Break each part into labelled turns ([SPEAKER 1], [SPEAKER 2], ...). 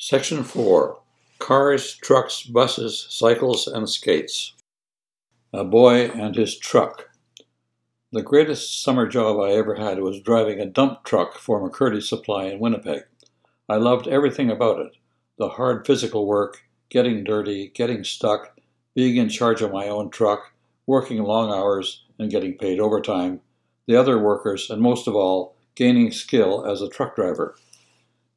[SPEAKER 1] Section 4. Cars, Trucks, Buses, Cycles, and Skates. A boy and his truck. The greatest summer job I ever had was driving a dump truck for McCurdy Supply in Winnipeg. I loved everything about it. The hard physical work, getting dirty, getting stuck, being in charge of my own truck, working long hours and getting paid overtime, the other workers, and most of all, gaining skill as a truck driver.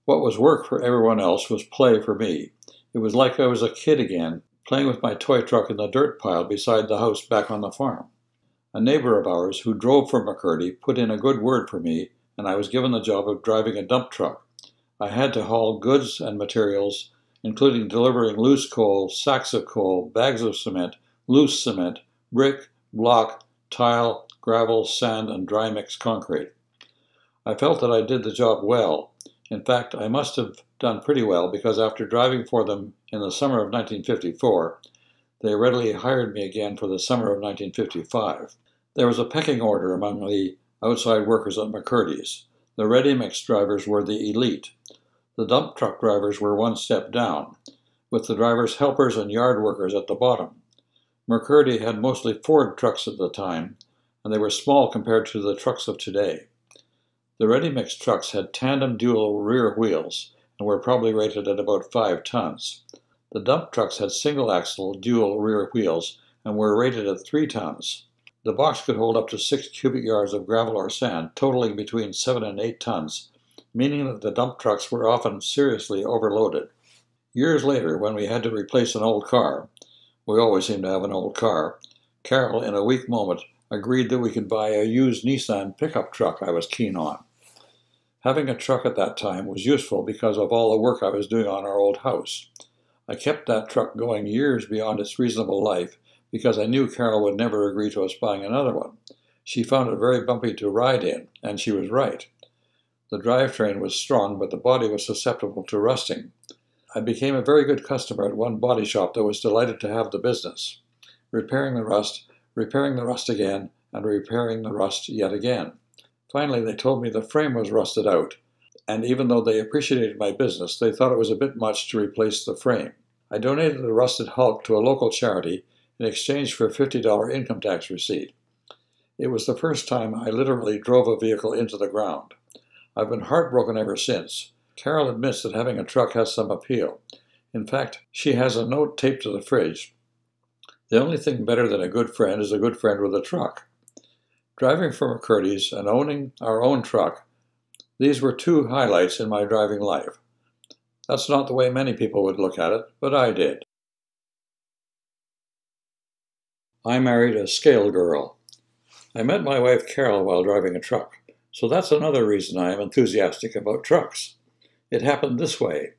[SPEAKER 1] What was work for everyone else was play for me. It was like I was a kid again, playing with my toy truck in the dirt pile beside the house back on the farm. A neighbor of ours who drove for McCurdy put in a good word for me, and I was given the job of driving a dump truck. I had to haul goods and materials, including delivering loose coal, sacks of coal, bags of cement, loose cement, brick, block, tile, gravel, sand, and dry mix concrete. I felt that I did the job well. In fact, I must have done pretty well because after driving for them in the summer of 1954, they readily hired me again for the summer of 1955. There was a pecking order among the outside workers at McCurdy's. The ready-mix drivers were the elite. The dump truck drivers were one step down, with the drivers' helpers and yard workers at the bottom. McCurdy had mostly Ford trucks at the time, and they were small compared to the trucks of today. The ready-mix trucks had tandem dual rear wheels and were probably rated at about 5 tons. The dump trucks had single-axle dual rear wheels and were rated at 3 tons. The box could hold up to 6 cubic yards of gravel or sand, totaling between 7 and 8 tons, meaning that the dump trucks were often seriously overloaded. Years later, when we had to replace an old car, we always seem to have an old car, Carol, in a weak moment, agreed that we could buy a used Nissan pickup truck I was keen on. Having a truck at that time was useful because of all the work I was doing on our old house. I kept that truck going years beyond its reasonable life because I knew Carol would never agree to us buying another one. She found it very bumpy to ride in, and she was right. The drivetrain was strong, but the body was susceptible to rusting. I became a very good customer at one body shop that was delighted to have the business, repairing the rust again, and repairing the rust yet again. Finally, they told me the frame was rusted out, and even though they appreciated my business, they thought it was a bit much to replace the frame. I donated the rusted hulk to a local charity in exchange for a $50 income tax receipt. It was the first time I literally drove a vehicle into the ground. I've been heartbroken ever since. Carol admits that having a truck has some appeal. In fact, she has a note taped to the fridge. The only thing better than a good friend is a good friend with a truck. Driving for McCurdy's and owning our own truck, these were 2 highlights in my driving life. That's not the way many people would look at it, but I did. I married a scale girl. I met my wife Carol while driving a truck, so that's another reason I am enthusiastic about trucks. It happened this way.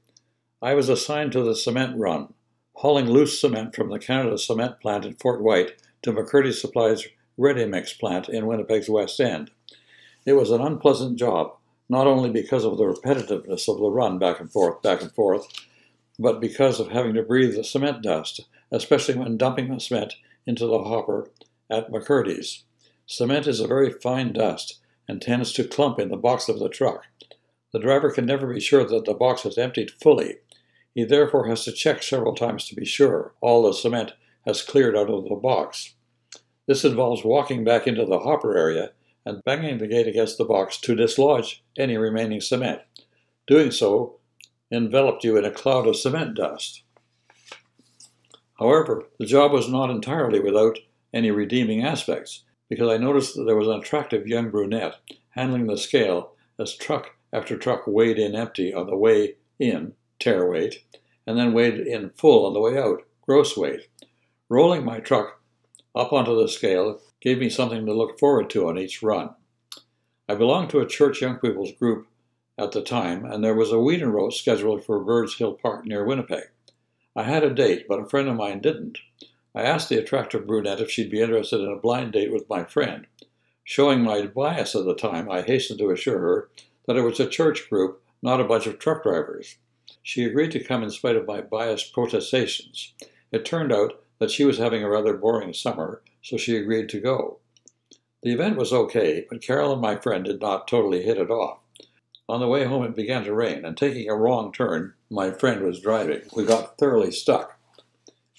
[SPEAKER 1] I was assigned to the cement run, hauling loose cement from the Canada Cement plant in Fort White to McCurdy Supply's ready-mix plant in Winnipeg's West End. It was an unpleasant job, not only because of the repetitiveness of the run back and forth, but because of having to breathe the cement dust, especially when dumping the cement into the hopper at McCurdy's. Cement is a very fine dust and tends to clump in the box of the truck. The driver can never be sure that the box is emptied fully. He therefore has to check several times to be sure all the cement has cleared out of the box. This involves walking back into the hopper area and banging the gate against the box to dislodge any remaining cement. Doing so enveloped you in a cloud of cement dust. However, the job was not entirely without any redeeming aspects, because I noticed that there was an attractive young brunette handling the scale as truck after truck weighed in empty on the way in, tare weight, and then weighed in full on the way out, gross weight. Rolling my truck up onto the scale gave me something to look forward to on each run. I belonged to a church young people's group at the time, and there was a weed-and roast scheduled for Birds Hill Park near Winnipeg. I had a date, but a friend of mine didn't. I asked the attractive brunette if she'd be interested in a blind date with my friend. Showing my bias at the time, I hastened to assure her that it was a church group, not a bunch of truck drivers. She agreed to come in spite of my biased protestations. It turned out that she was having a rather boring summer, so she agreed to go. The event was okay, but Carol and my friend did not totally hit it off. On the way home it began to rain, and taking a wrong turn, my friend was driving. We got thoroughly stuck.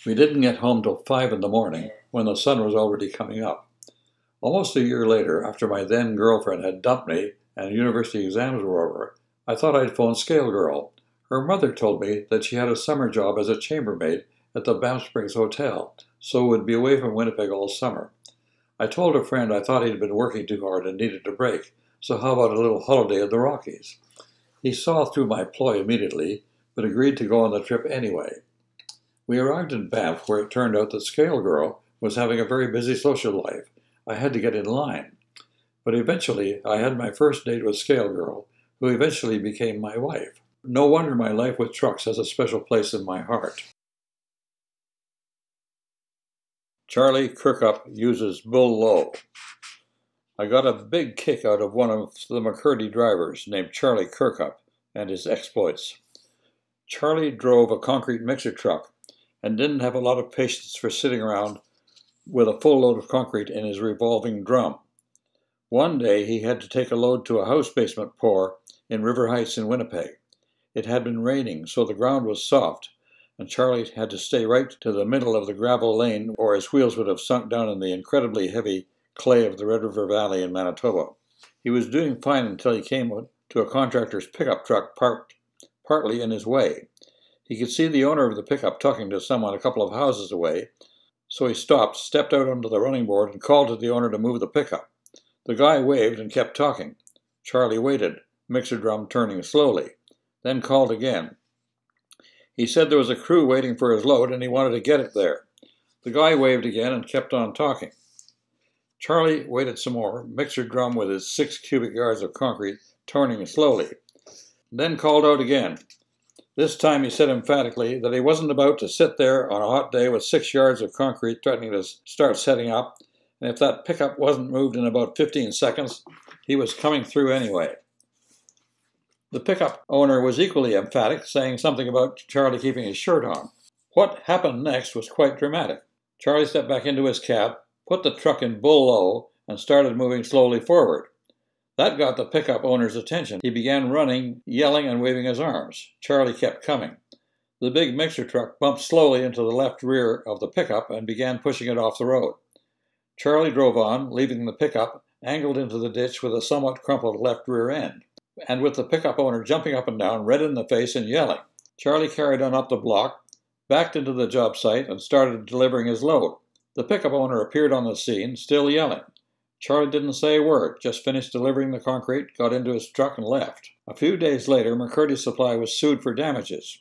[SPEAKER 1] We didn't get home till 5 in the morning, when the sun was already coming up. Almost a year later, after my then girlfriend had dumped me and university exams were over, I thought I'd phone Scale Girl. Her mother told me that she had a summer job as a chambermaid at the Banff Springs Hotel, so would be away from Winnipeg all summer. I told a friend I thought he'd been working too hard and needed a break, so how about a little holiday in the Rockies? He saw through my ploy immediately, but agreed to go on the trip anyway. We arrived in Banff, where it turned out that Scale Girl was having a very busy social life. I had to get in line. But eventually, I had my first date with Scale Girl, who eventually became my wife. No wonder my life with trucks has a special place in my heart. Charlie Kirkup uses bull low. I got a big kick out of one of the McCurdy drivers named Charlie Kirkup and his exploits. Charlie drove a concrete mixer truck and didn't have a lot of patience for sitting around with a full load of concrete in his revolving drum. One day he had to take a load to a house basement pour in River Heights in Winnipeg. It had been raining, so the ground was soft, and Charlie had to stay right to the middle of the gravel lane, or his wheels would have sunk down in the incredibly heavy clay of the Red River Valley in Manitoba. He was doing fine until he came to a contractor's pickup truck parked partly in his way. He could see the owner of the pickup talking to someone a couple of houses away, so he stopped, stepped out onto the running board, and called to the owner to move the pickup. The guy waved and kept talking. Charlie waited, mixer drum turning slowly, then called again. He said there was a crew waiting for his load and he wanted to get it there. The guy waved again and kept on talking. Charlie waited some more, mixer drum with his 6 cubic yards of concrete turning slowly, then called out again. This time he said emphatically that he wasn't about to sit there on a hot day with 6 yards of concrete threatening to start setting up, and if that pickup wasn't moved in about 15 seconds, he was coming through anyway. The pickup owner was equally emphatic, saying something about Charlie keeping his shirt on. What happened next was quite dramatic. Charlie stepped back into his cab, put the truck in bull low, and started moving slowly forward. That got the pickup owner's attention. He began running, yelling, and waving his arms. Charlie kept coming. The big mixer truck bumped slowly into the left rear of the pickup and began pushing it off the road. Charlie drove on, leaving the pickup angled into the ditch with a somewhat crumpled left rear end, and with the pickup owner jumping up and down, red in the face and yelling. Charlie carried on up the block, backed into the job site, and started delivering his load. The pickup owner appeared on the scene, still yelling. Charlie didn't say a word, just finished delivering the concrete, got into his truck, and left. A few days later, McCurdy Supply was sued for damages.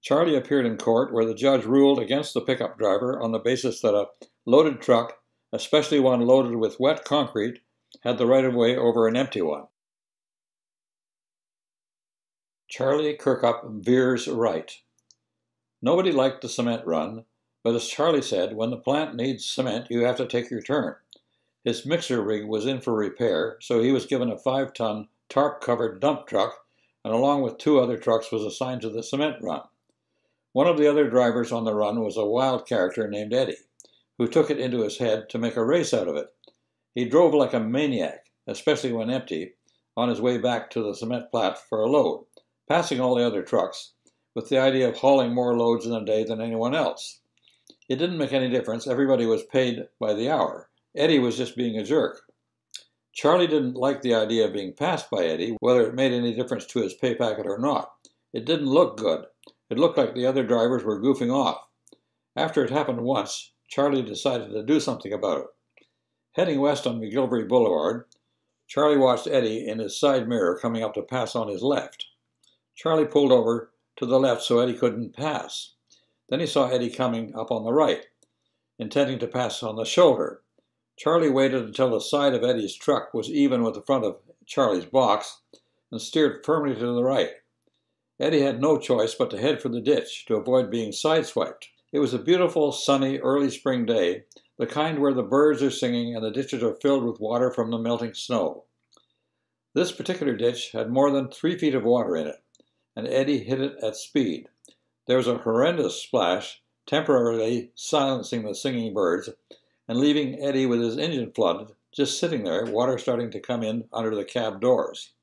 [SPEAKER 1] Charlie appeared in court, where the judge ruled against the pickup driver on the basis that a loaded truck, especially one loaded with wet concrete, had the right-of-way over an empty one. Charlie Kirkup veers right. Nobody liked the cement run, but as Charlie said, when the plant needs cement, you have to take your turn. His mixer rig was in for repair, so he was given a 5-ton tarp-covered dump truck, and along with 2 other trucks was assigned to the cement run. One of the other drivers on the run was a wild character named Eddie, who took it into his head to make a race out of it. He drove like a maniac, especially when empty, on his way back to the cement plat for a load, passing all the other trucks, with the idea of hauling more loads in a day than anyone else. It didn't make any difference. Everybody was paid by the hour. Eddie was just being a jerk. Charlie didn't like the idea of being passed by Eddie, whether it made any difference to his pay packet or not. It didn't look good. It looked like the other drivers were goofing off. After it happened once, Charlie decided to do something about it. Heading west on McGilvery Boulevard, Charlie watched Eddie in his side mirror coming up to pass on his left. Charlie pulled over to the left so Eddie couldn't pass. Then he saw Eddie coming up on the right, intending to pass on the shoulder. Charlie waited until the side of Eddie's truck was even with the front of Charlie's box and steered firmly to the right. Eddie had no choice but to head for the ditch to avoid being sideswiped. It was a beautiful, sunny, early spring day, the kind where the birds are singing and the ditches are filled with water from the melting snow. This particular ditch had more than 3 feet of water in it, and Eddie hit it at speed. There was a horrendous splash, temporarily silencing the singing birds, and leaving Eddie with his engine flooded, just sitting there, water starting to come in under the cab doors.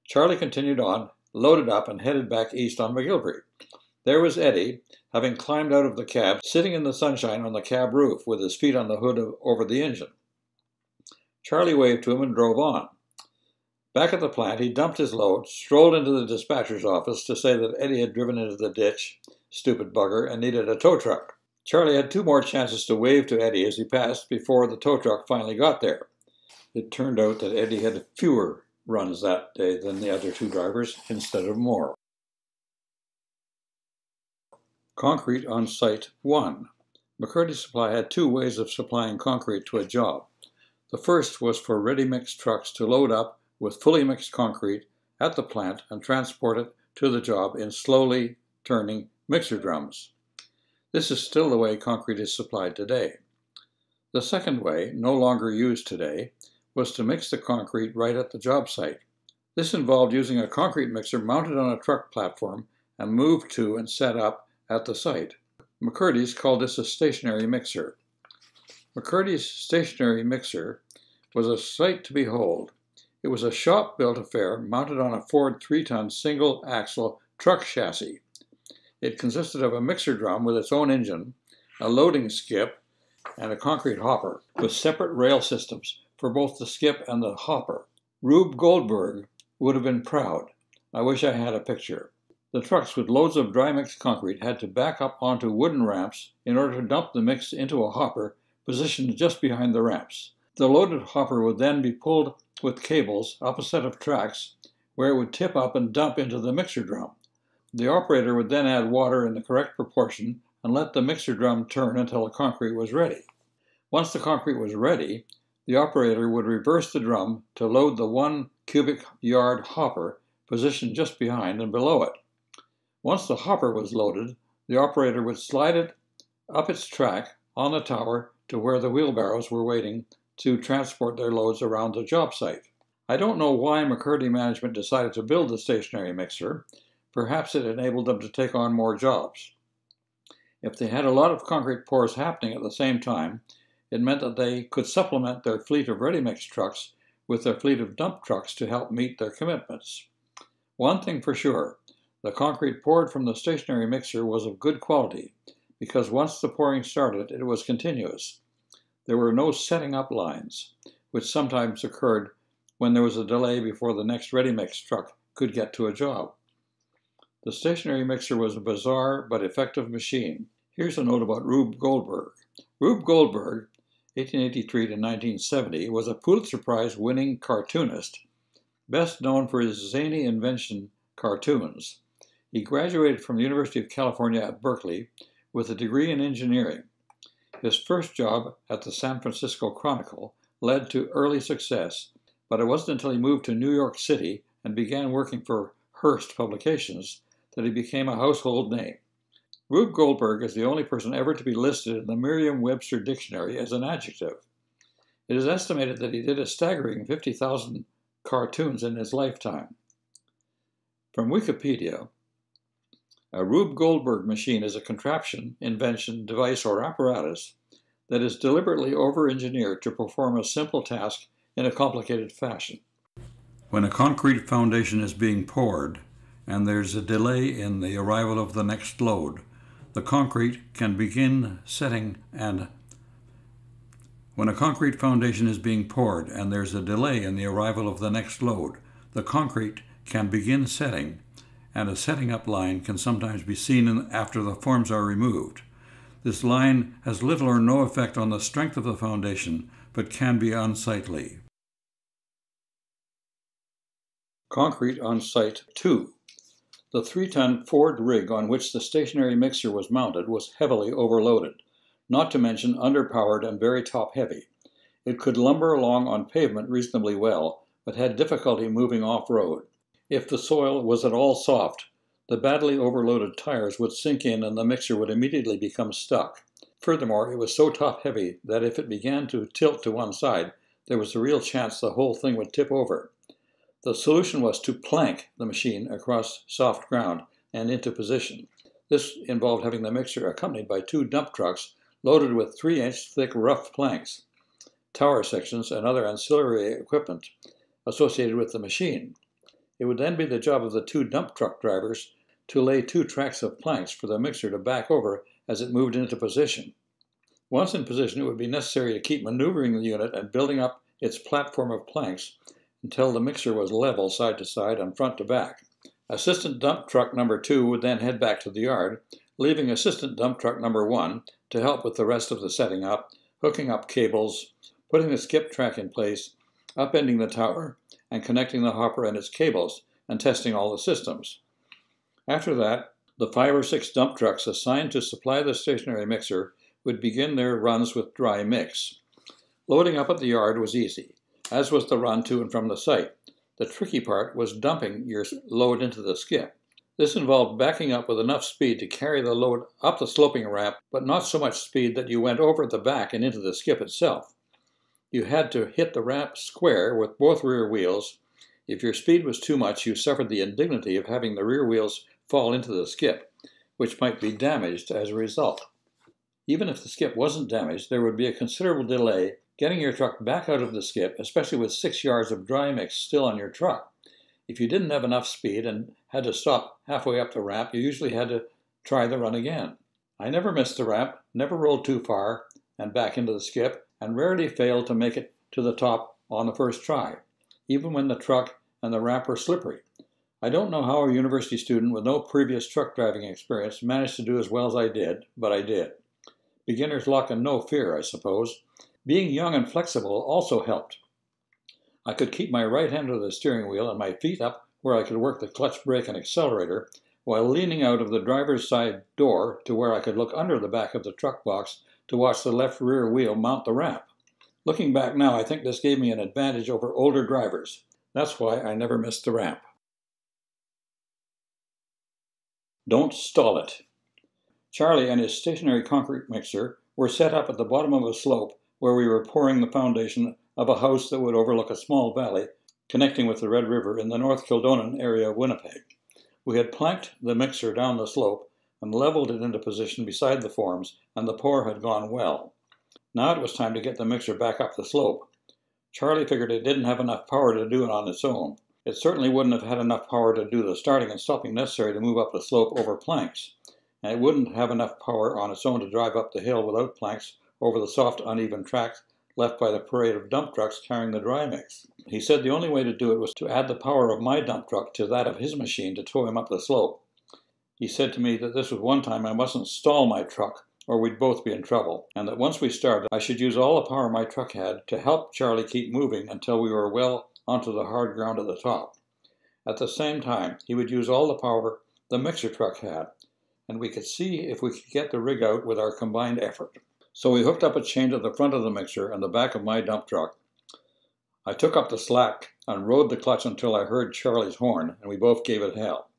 [SPEAKER 1] Charlie continued on, loaded up and headed back east on McGilvery. There was Eddie, having climbed out of the cab, sitting in the sunshine on the cab roof with his feet on the hood over the engine. Charlie waved to him and drove on. Back at the plant, he dumped his load, strolled into the dispatcher's office to say that Eddie had driven into the ditch, stupid bugger, and needed a tow truck. Charlie had 2 more chances to wave to Eddie as he passed before the tow truck finally got there. It turned out that Eddie had fewer runs that day than the other 2 drivers, instead of more. Concrete on Site 1. McCurdy Supply had 2 ways of supplying concrete to a job. The first was for ready-mix trucks to load up with fully mixed concrete at the plant and transport it to the job in slowly turning mixer drums. This is still the way concrete is supplied today. The second way, no longer used today, was to mix the concrete right at the job site. This involved using a concrete mixer mounted on a truck platform and moved to and set up at the site. McCurdy's called this a stationary mixer. McCurdy's stationary mixer was a sight to behold. It was a shop-built affair mounted on a Ford 3-ton single-axle truck chassis. It consisted of a mixer drum with its own engine, a loading skip, and a concrete hopper, with separate rail systems for both the skip and the hopper. Rube Goldberg would have been proud. I wish I had a picture. The trucks with loads of dry mixed concrete had to back up onto wooden ramps in order to dump the mix into a hopper positioned just behind the ramps. The loaded hopper would then be pulled with cables up a set of tracks where it would tip up and dump into the mixer drum. The operator would then add water in the correct proportion and let the mixer drum turn until the concrete was ready. Once the concrete was ready, the operator would reverse the drum to load the 1 cubic yard hopper positioned just behind and below it. Once the hopper was loaded, the operator would slide it up its track on the tower to where the wheelbarrows were waiting to transport their loads around the job site. I don't know why McCurdy management decided to build the stationary mixer. Perhaps it enabled them to take on more jobs. If they had a lot of concrete pours happening at the same time, it meant that they could supplement their fleet of ready-mix trucks with their fleet of dump trucks to help meet their commitments. One thing for sure, the concrete poured from the stationary mixer was of good quality, because once the pouring started, it was continuous. There were no setting up lines, which sometimes occurred when there was a delay before the next ready-mix truck could get to a job. The stationary mixer was a bizarre but effective machine. Here's a note about Rube Goldberg. Rube Goldberg, 1883 to 1970, was a Pulitzer Prize winning cartoonist, best known for his zany invention cartoons. He graduated from the University of California at Berkeley with a degree in engineering. His first job at the San Francisco Chronicle led to early success, but it wasn't until he moved to New York City and began working for Hearst Publications that he became a household name. Rube Goldberg is the only person ever to be listed in the Merriam-Webster dictionary as an adjective. It is estimated that he did a staggering 50,000 cartoons in his lifetime. From Wikipedia, a Rube Goldberg machine is a contraption, invention, device, or apparatus that is deliberately over-engineered to perform a simple task in a complicated fashion. When a concrete foundation is being poured and there's a delay in the arrival of the next load, the concrete can begin setting and When a concrete foundation is being poured and there's a delay in the arrival of the next load, the concrete can begin setting, and a setting up line can sometimes be seen after the forms are removed. This line has little or no effect on the strength of the foundation, but can be unsightly. Concrete on Site 2. The 3-ton Ford rig on which the stationary mixer was mounted was heavily overloaded, not to mention underpowered and very top-heavy. It could lumber along on pavement reasonably well, but had difficulty moving off-road. If the soil was at all soft, the badly overloaded tires would sink in and the mixer would immediately become stuck. Furthermore, it was so top-heavy that if it began to tilt to one side, there was a real chance the whole thing would tip over. The solution was to plank the machine across soft ground and into position. This involved having the mixer accompanied by 2 dump trucks loaded with 3-inch thick rough planks, tower sections, and other ancillary equipment associated with the machine. It would then be the job of the two dump truck drivers to lay 2 tracks of planks for the mixer to back over as it moved into position. Once in position, it would be necessary to keep maneuvering the unit and building up its platform of planks until the mixer was level side to side and front to back. Assistant dump truck number 2 would then head back to the yard, leaving assistant dump truck number 1 to help with the rest of the setting up, hooking up cables, putting the skip track in place, upending the tower, and connecting the hopper and its cables, and testing all the systems. After that, the 5 or 6 dump trucks assigned to supply the stationary mixer would begin their runs with dry mix. Loading up at the yard was easy, as was the run to and from the site. The tricky part was dumping your load into the skip. This involved backing up with enough speed to carry the load up the sloping ramp, but not so much speed that you went over the back and into the skip itself. You had to hit the ramp square with both rear wheels. If your speed was too much, you suffered the indignity of having the rear wheels fall into the skip, which might be damaged as a result. Even if the skip wasn't damaged, there would be a considerable delay getting your truck back out of the skip, especially with 6 yards of dry mix still on your truck. If you didn't have enough speed and had to stop halfway up the ramp, you usually had to try the run again. I never missed the ramp, never rolled too far and back into the skip, and rarely failed to make it to the top on the first try, even when the truck and the ramp were slippery. I don't know how a university student with no previous truck driving experience managed to do as well as I did, but I did. Beginner's luck and no fear, I suppose. Being young and flexible also helped. I could keep my right hand to the steering wheel and my feet up where I could work the clutch, brake, and accelerator, while leaning out of the driver's side door to where I could look under the back of the truck box to watch the left rear wheel mount the ramp. Looking back now, I think this gave me an advantage over older drivers. That's why I never missed the ramp. Don't stall it. Charlie and his stationary concrete mixer were set up at the bottom of a slope where we were pouring the foundation of a house that would overlook a small valley connecting with the Red River in the North Kildonan area of Winnipeg. We had planked the mixer down the slope and leveled it into position beside the forms, and the pour had gone well. Now it was time to get the mixer back up the slope. Charlie figured it didn't have enough power to do it on its own. It certainly wouldn't have had enough power to do the starting and stopping necessary to move up the slope over planks, and it wouldn't have enough power on its own to drive up the hill without planks over the soft, uneven tracks left by the parade of dump trucks carrying the dry mix. He said the only way to do it was to add the power of my dump truck to that of his machine to tow him up the slope. He said to me that this was one time I mustn't stall my truck or we'd both be in trouble, and that once we started I should use all the power my truck had to help Charlie keep moving until we were well onto the hard ground at the top. At the same time, he would use all the power the mixer truck had, and we could see if we could get the rig out with our combined effort. So we hooked up a chain to the front of the mixer and the back of my dump truck. I took up the slack and rode the clutch until I heard Charlie's horn, and we both gave it hell.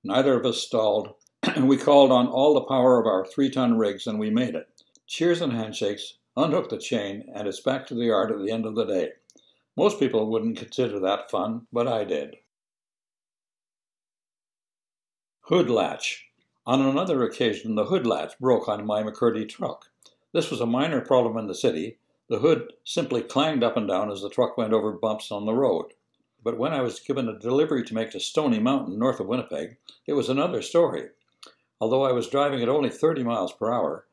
[SPEAKER 1] Neither of us stalled, and we called on all the power of our 3-ton rigs, and we made it. Cheers and handshakes, unhooked the chain, and it's back to the yard at the end of the day. Most people wouldn't consider that fun, but I did. Hood latch. On another occasion, the hood latch broke on my McCurdy truck. This was a minor problem in the city. The hood simply clanged up and down as the truck went over bumps on the road. But when I was given a delivery to make to Stony Mountain, north of Winnipeg, it was another story. Although I was driving at only 30 miles per hour,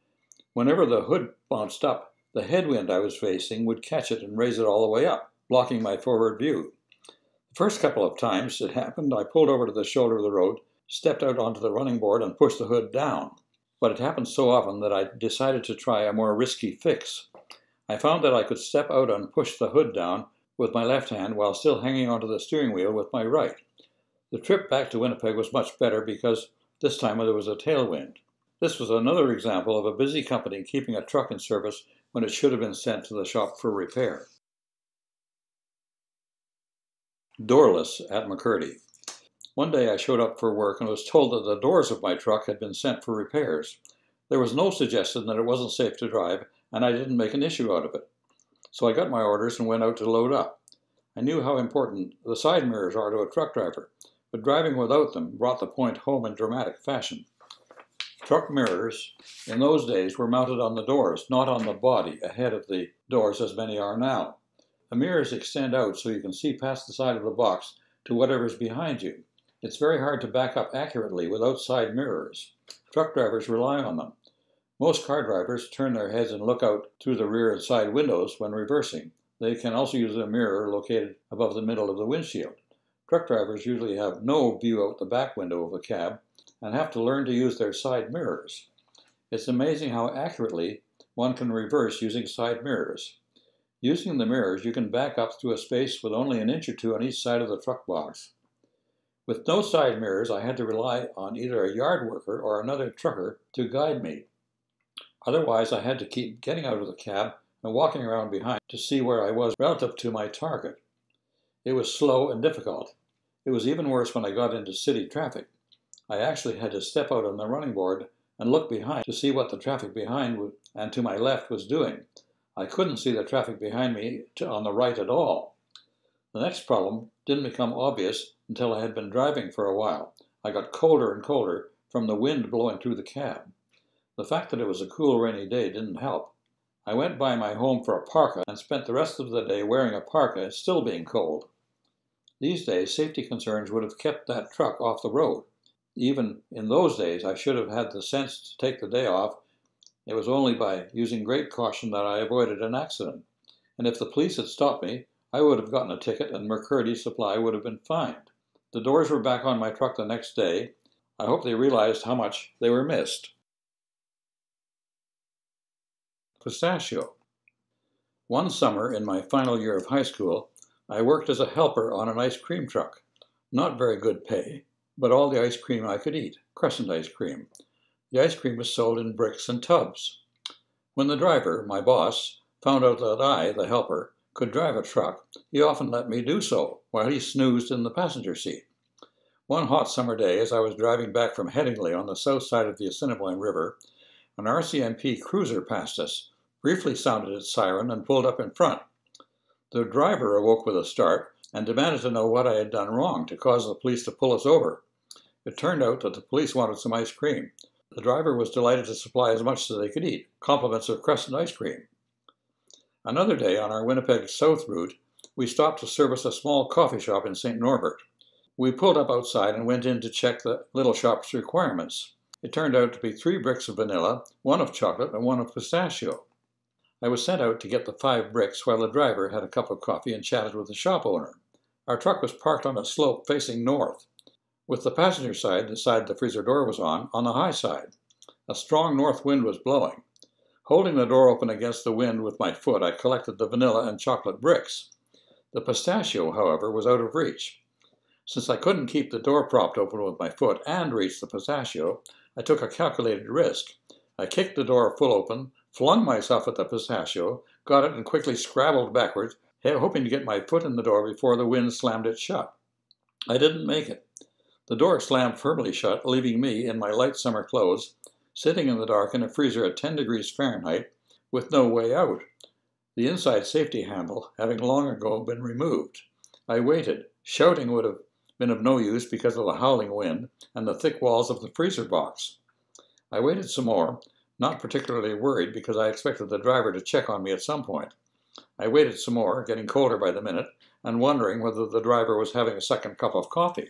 [SPEAKER 1] whenever the hood bounced up, the headwind I was facing would catch it and raise it all the way up, blocking my forward view. The first couple of times it happened, I pulled over to the shoulder of the road, stepped out onto the running board, and pushed the hood down. But it happened so often that I decided to try a more risky fix. I found that I could step out and push the hood down with my left hand while still hanging onto the steering wheel with my right. The trip back to Winnipeg was much better because this time there was a tailwind. This was another example of a busy company keeping a truck in service when it should have been sent to the shop for repair. Doorless at McCurdy. One day I showed up for work and was told that the doors of my truck had been sent for repairs. There was no suggestion that it wasn't safe to drive, and I didn't make an issue out of it. So I got my orders and went out to load up. I knew how important the side mirrors are to a truck driver, but driving without them brought the point home in dramatic fashion. Truck mirrors in those days were mounted on the doors, not on the body ahead of the doors as many are now. The mirrors extend out so you can see past the side of the box to whatever's behind you. It's very hard to back up accurately without side mirrors. Truck drivers rely on them. Most car drivers turn their heads and look out through the rear and side windows when reversing. They can also use a mirror located above the middle of the windshield. Truck drivers usually have no view out the back window of the cab and have to learn to use their side mirrors. It's amazing how accurately one can reverse using side mirrors. Using the mirrors, you can back up through a space with only an inch or two on each side of the truck box. With no side mirrors, I had to rely on either a yard worker or another trucker to guide me. Otherwise, I had to keep getting out of the cab and walking around behind to see where I was relative to my target. It was slow and difficult. It was even worse when I got into city traffic. I actually had to step out on the running board and look behind to see what the traffic behind and to my left was doing. I couldn't see the traffic behind me on the right at all. The next problem didn't become obvious until I had been driving for a while. I got colder and colder from the wind blowing through the cab. The fact that it was a cool, rainy day didn't help. I went by my home for a parka and spent the rest of the day wearing a parka, still being cold. These days, safety concerns would have kept that truck off the road. Even in those days, I should have had the sense to take the day off. It was only by using great caution that I avoided an accident. And if the police had stopped me, I would have gotten a ticket and Mercurdi Supply would have been fined. The doors were back on my truck the next day. I hope they realized how much they were missed. Pistachio. One summer in my final year of high school, I worked as a helper on an ice cream truck. Not very good pay, but all the ice cream I could eat, Crescent ice cream. The ice cream was sold in bricks and tubs. When the driver, my boss, found out that I, the helper, could drive a truck, he often let me do so while he snoozed in the passenger seat. One hot summer day, as I was driving back from Headingley on the south side of the Assiniboine River, an RCMP cruiser passed us, briefly sounded its siren, and pulled up in front. The driver awoke with a start and demanded to know what I had done wrong to cause the police to pull us over. It turned out that the police wanted some ice cream. The driver was delighted to supply as much as they could eat, compliments of Crescent ice cream. Another day on our Winnipeg South route, we stopped to service a small coffee shop in St. Norbert. We pulled up outside and went in to check the little shop's requirements. It turned out to be 3 bricks of vanilla, 1 of chocolate, and 1 of pistachio. I was sent out to get the 5 bricks while the driver had a cup of coffee and chatted with the shop owner. Our truck was parked on a slope facing north, with the passenger side, the side the freezer door was on the high side. A strong north wind was blowing. Holding the door open against the wind with my foot, I collected the vanilla and chocolate bricks. The pistachio, however, was out of reach. Since I couldn't keep the door propped open with my foot and reach the pistachio, I took a calculated risk. I kicked the door full open, flung myself at the pistachio, got it, and quickly scrabbled backwards, hoping to get my foot in the door before the wind slammed it shut. I didn't make it. The door slammed firmly shut, leaving me, in my light summer clothes, sitting in the dark in a freezer at 10 degrees Fahrenheit, with no way out, the inside safety handle having long ago been removed. I waited. Shouting would have been of no use because of the howling wind and the thick walls of the freezer box. I waited some more, not particularly worried because I expected the driver to check on me at some point. I waited some more, getting colder by the minute, and wondering whether the driver was having a second cup of coffee.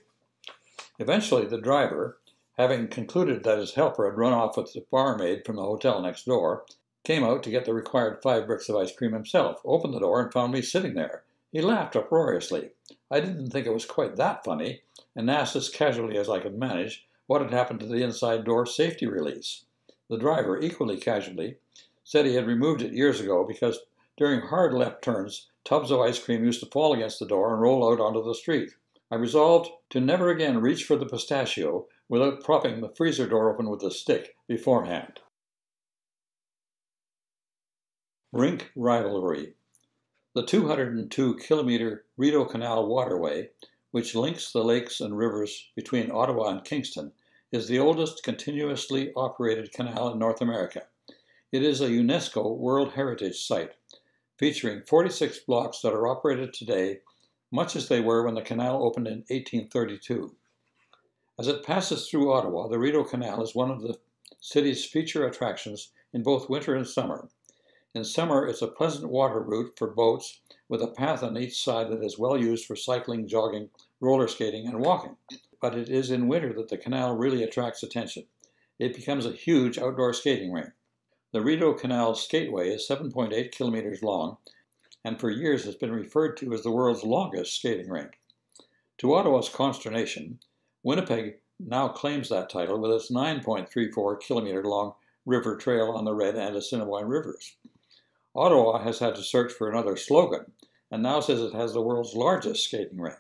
[SPEAKER 1] Eventually, the driver, having concluded that his helper had run off with the barmaid from the hotel next door, came out to get the required 5 bricks of ice cream himself, opened the door, and found me sitting there. He laughed uproariously. I didn't think it was quite that funny, and asked as casually as I could manage what had happened to the inside door safety release. The driver, equally casually, said he had removed it years ago because during hard left turns, tubs of ice cream used to fall against the door and roll out onto the street. I resolved to never again reach for the pistachio without propping the freezer door open with a stick beforehand. Rink rivalry. The 202-kilometer Rideau Canal waterway, which links the lakes and rivers between Ottawa and Kingston, is the oldest continuously operated canal in North America. It is a UNESCO World Heritage Site, featuring 46 blocks that are operated today, much as they were when the canal opened in 1832. As it passes through Ottawa, the Rideau Canal is one of the city's feature attractions in both winter and summer. In summer, it's a pleasant water route for boats with a path on each side that is well used for cycling, jogging, roller skating, and walking. But it is in winter that the canal really attracts attention. It becomes a huge outdoor skating rink. The Rideau Canal Skateway is 7.8 kilometers long and for years has been referred to as the world's longest skating rink. To Ottawa's consternation, Winnipeg now claims that title with its 9.34 kilometer long river trail on the Red and Assiniboine rivers. Ottawa has had to search for another slogan and now says it has the world's largest skating rink.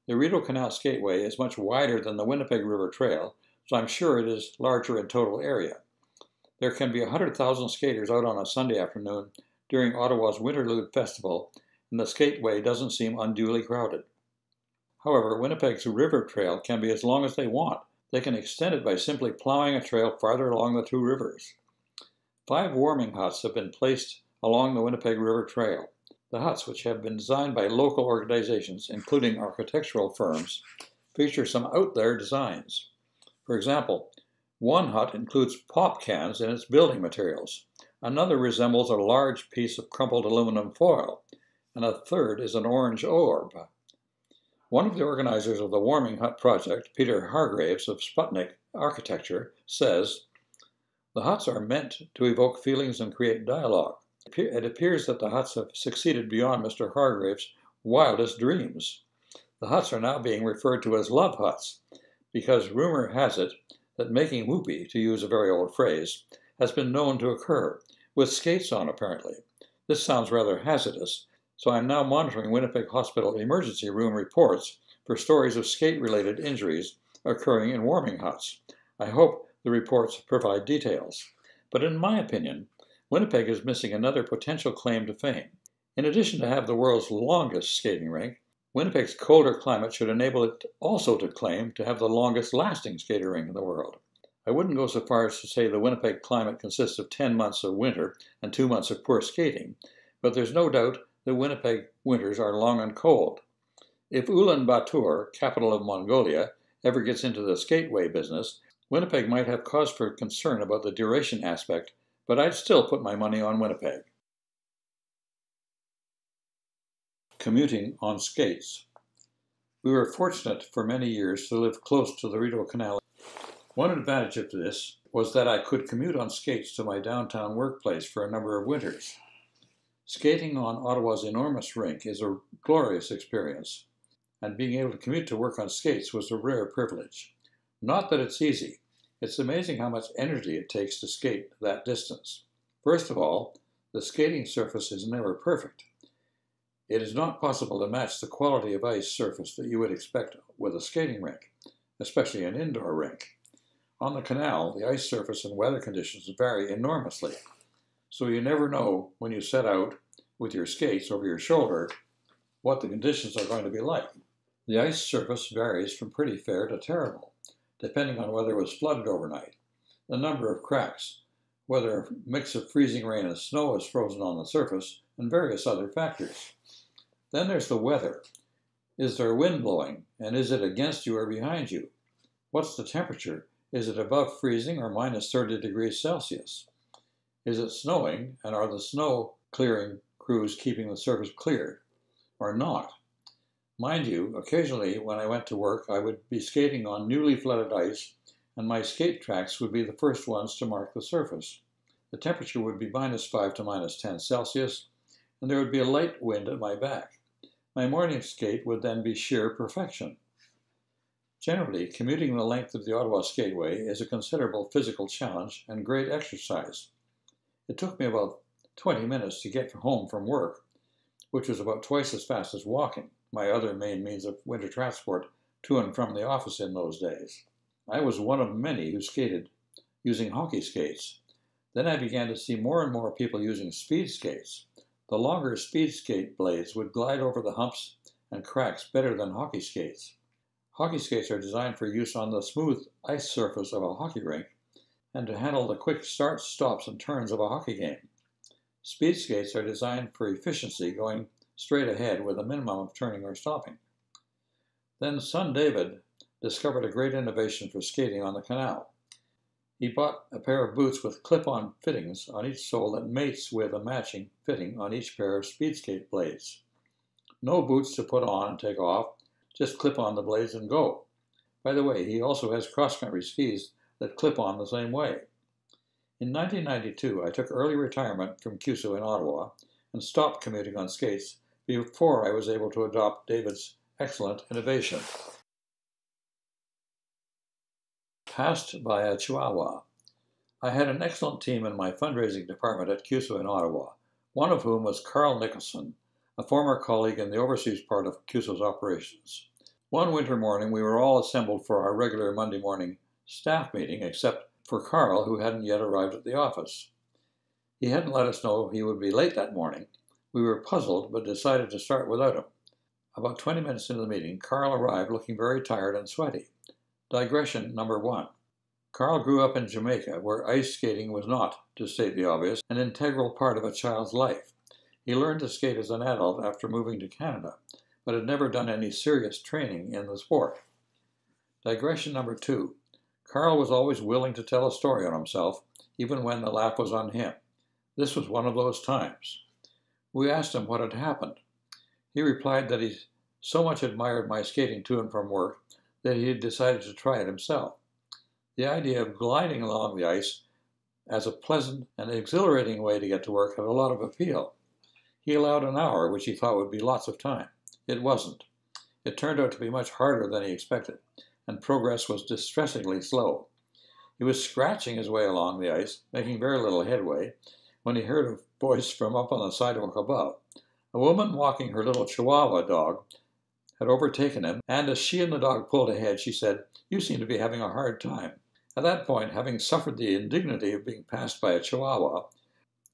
[SPEAKER 1] The Rideau Canal Skateway is much wider than the Winnipeg River Trail, so I'm sure it is larger in total area. There can be 100,000 skaters out on a Sunday afternoon during Ottawa's Winterlude Festival, and the skateway doesn't seem unduly crowded. However, Winnipeg's river trail can be as long as they want. They can extend it by simply plowing a trail farther along the two rivers. 5 warming huts have been placed along the Winnipeg River Trail. The huts, which have been designed by local organizations, including architectural firms, feature some out there designs. For example, one hut includes pop cans in its building materials. Another resembles a large piece of crumpled aluminum foil, and a third is an orange orb. One of the organizers of the Warming Hut project, Peter Hargraves of Sputnik Architecture, says, "The huts are meant to evoke feelings and create dialogue. It appears that the huts have succeeded beyond Mr. Hargraves' wildest dreams. The huts are now being referred to as love huts, because rumor has it that making whoopee, to use a very old phrase, has been known to occur, with skates on apparently. This sounds rather hazardous, so I am now monitoring Winnipeg Hospital emergency room reports for stories of skate-related injuries occurring in warming huts. I hope the reports provide details. But in my opinion, Winnipeg is missing another potential claim to fame. In addition to have the world's longest skating rink, Winnipeg's colder climate should enable it also to claim to have the longest lasting skating rink in the world. I wouldn't go so far as to say the Winnipeg climate consists of 10 months of winter and 2 months of poor skating, but there's no doubt that Winnipeg winters are long and cold. If Ulaanbaatar, capital of Mongolia, ever gets into the skateway business, Winnipeg might have cause for concern about the duration aspect, but I'd still put my money on Winnipeg. Commuting on skates. We were fortunate for many years to live close to the Rideau Canal. One advantage of this was that I could commute on skates to my downtown workplace for a number of winters. Skating on Ottawa's enormous rink is a glorious experience, and being able to commute to work on skates was a rare privilege. Not that it's easy. It's amazing how much energy it takes to skate that distance. First of all, the skating surface is never perfect. It is not possible to match the quality of ice surface that you would expect with a skating rink, especially an indoor rink. On the canal, the ice surface and weather conditions vary enormously, so you never know when you set out with your skates over your shoulder what the conditions are going to be like. The ice surface varies from pretty fair to terrible, depending on whether it was flooded overnight, the number of cracks, whether a mix of freezing rain and snow is frozen on the surface, and various other factors. Then there's the weather. Is there wind blowing, and is it against you or behind you? What's the temperature? Is it above freezing or minus 30 degrees Celsius? Is it snowing, and are the snow clearing crews keeping the surface cleared, or not? Mind you, occasionally when I went to work, I would be skating on newly flooded ice, and my skate tracks would be the first ones to mark the surface. The temperature would be minus 5 to minus 10 Celsius, and there would be a light wind at my back. My morning skate would then be sheer perfection. Generally, commuting the length of the Ottawa Skateway is a considerable physical challenge and great exercise. It took me about 20 minutes to get home from work, which was about twice as fast as walking, my other main means of winter transport to and from the office in those days. I was one of many who skated using hockey skates. Then I began to see more and more people using speed skates. The longer speed skate blades would glide over the humps and cracks better than hockey skates. Hockey skates are designed for use on the smooth ice surface of a hockey rink and to handle the quick starts, stops, and turns of a hockey game. Speed skates are designed for efficiency, going straight ahead with a minimum of turning or stopping. Then son David discovered a great innovation for skating on the canal. He bought a pair of boots with clip-on fittings on each sole that mates with a matching fitting on each pair of speed skate blades. No boots to put on and take off, Just clip on the blades and go. By the way, he also has cross-country skis that clip on the same way. In 1992, I took early retirement from CUSO in Ottawa and stopped commuting on skates before I was able to adopt David's excellent innovation. Passed by a Chihuahua. I had an excellent team in my fundraising department at CUSO in Ottawa, one of whom was Carl Nicholson, a former colleague in the overseas part of CUSO's operations. One winter morning, we were all assembled for our regular Monday morning staff meeting, except for Carl, who hadn't yet arrived at the office. He hadn't let us know he would be late that morning. We were puzzled, but decided to start without him. About 20 minutes into the meeting, Carl arrived looking very tired and sweaty. Digression number 1. Carl grew up in Jamaica, where ice skating was not, to state the obvious, an integral part of a child's life. He learned to skate as an adult after moving to Canada, but had never done any serious training in the sport. Digression number 2. Carl was always willing to tell a story on himself, even when the laugh was on him. This was one of those times. We asked him what had happened. He replied that he so much admired my skating to and from work that he had decided to try it himself. The idea of gliding along the ice as a pleasant and exhilarating way to get to work had a lot of appeal. He allowed an hour, which he thought would be lots of time. It wasn't. It turned out to be much harder than he expected, and progress was distressingly slow. He was scratching his way along the ice, making very little headway, when he heard a voice from up on the sidewalk above. A woman walking her little Chihuahua dog had overtaken him, and as she and the dog pulled ahead, she said, "You seem to be having a hard time." At that point, having suffered the indignity of being passed by a Chihuahua,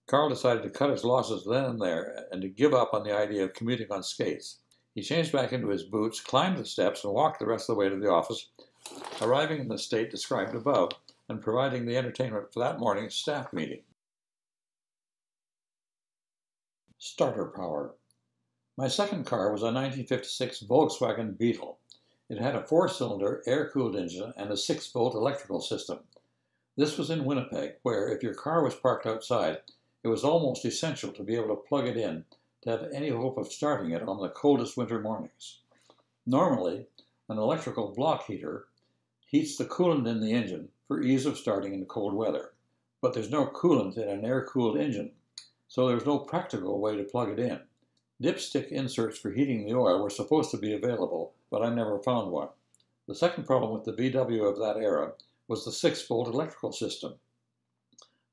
[SPEAKER 1] Carl decided to cut his losses then and there and to give up on the idea of commuting on skates. He changed back into his boots, climbed the steps, and walked the rest of the way to the office, arriving in the state described above and providing the entertainment for that morning's staff meeting. Starter power. My second car was a 1956 Volkswagen Beetle. It had a 4-cylinder, air-cooled engine and a 6-volt electrical system. This was in Winnipeg, where, if your car was parked outside, it was almost essential to be able to plug it in to have any hope of starting it on the coldest winter mornings. Normally, an electrical block heater heats the coolant in the engine for ease of starting in cold weather. But there's no coolant in an air-cooled engine, so there's no practical way to plug it in. Dipstick inserts for heating the oil were supposed to be available, but I never found one. The second problem with the VW of that era was the 6-volt electrical system.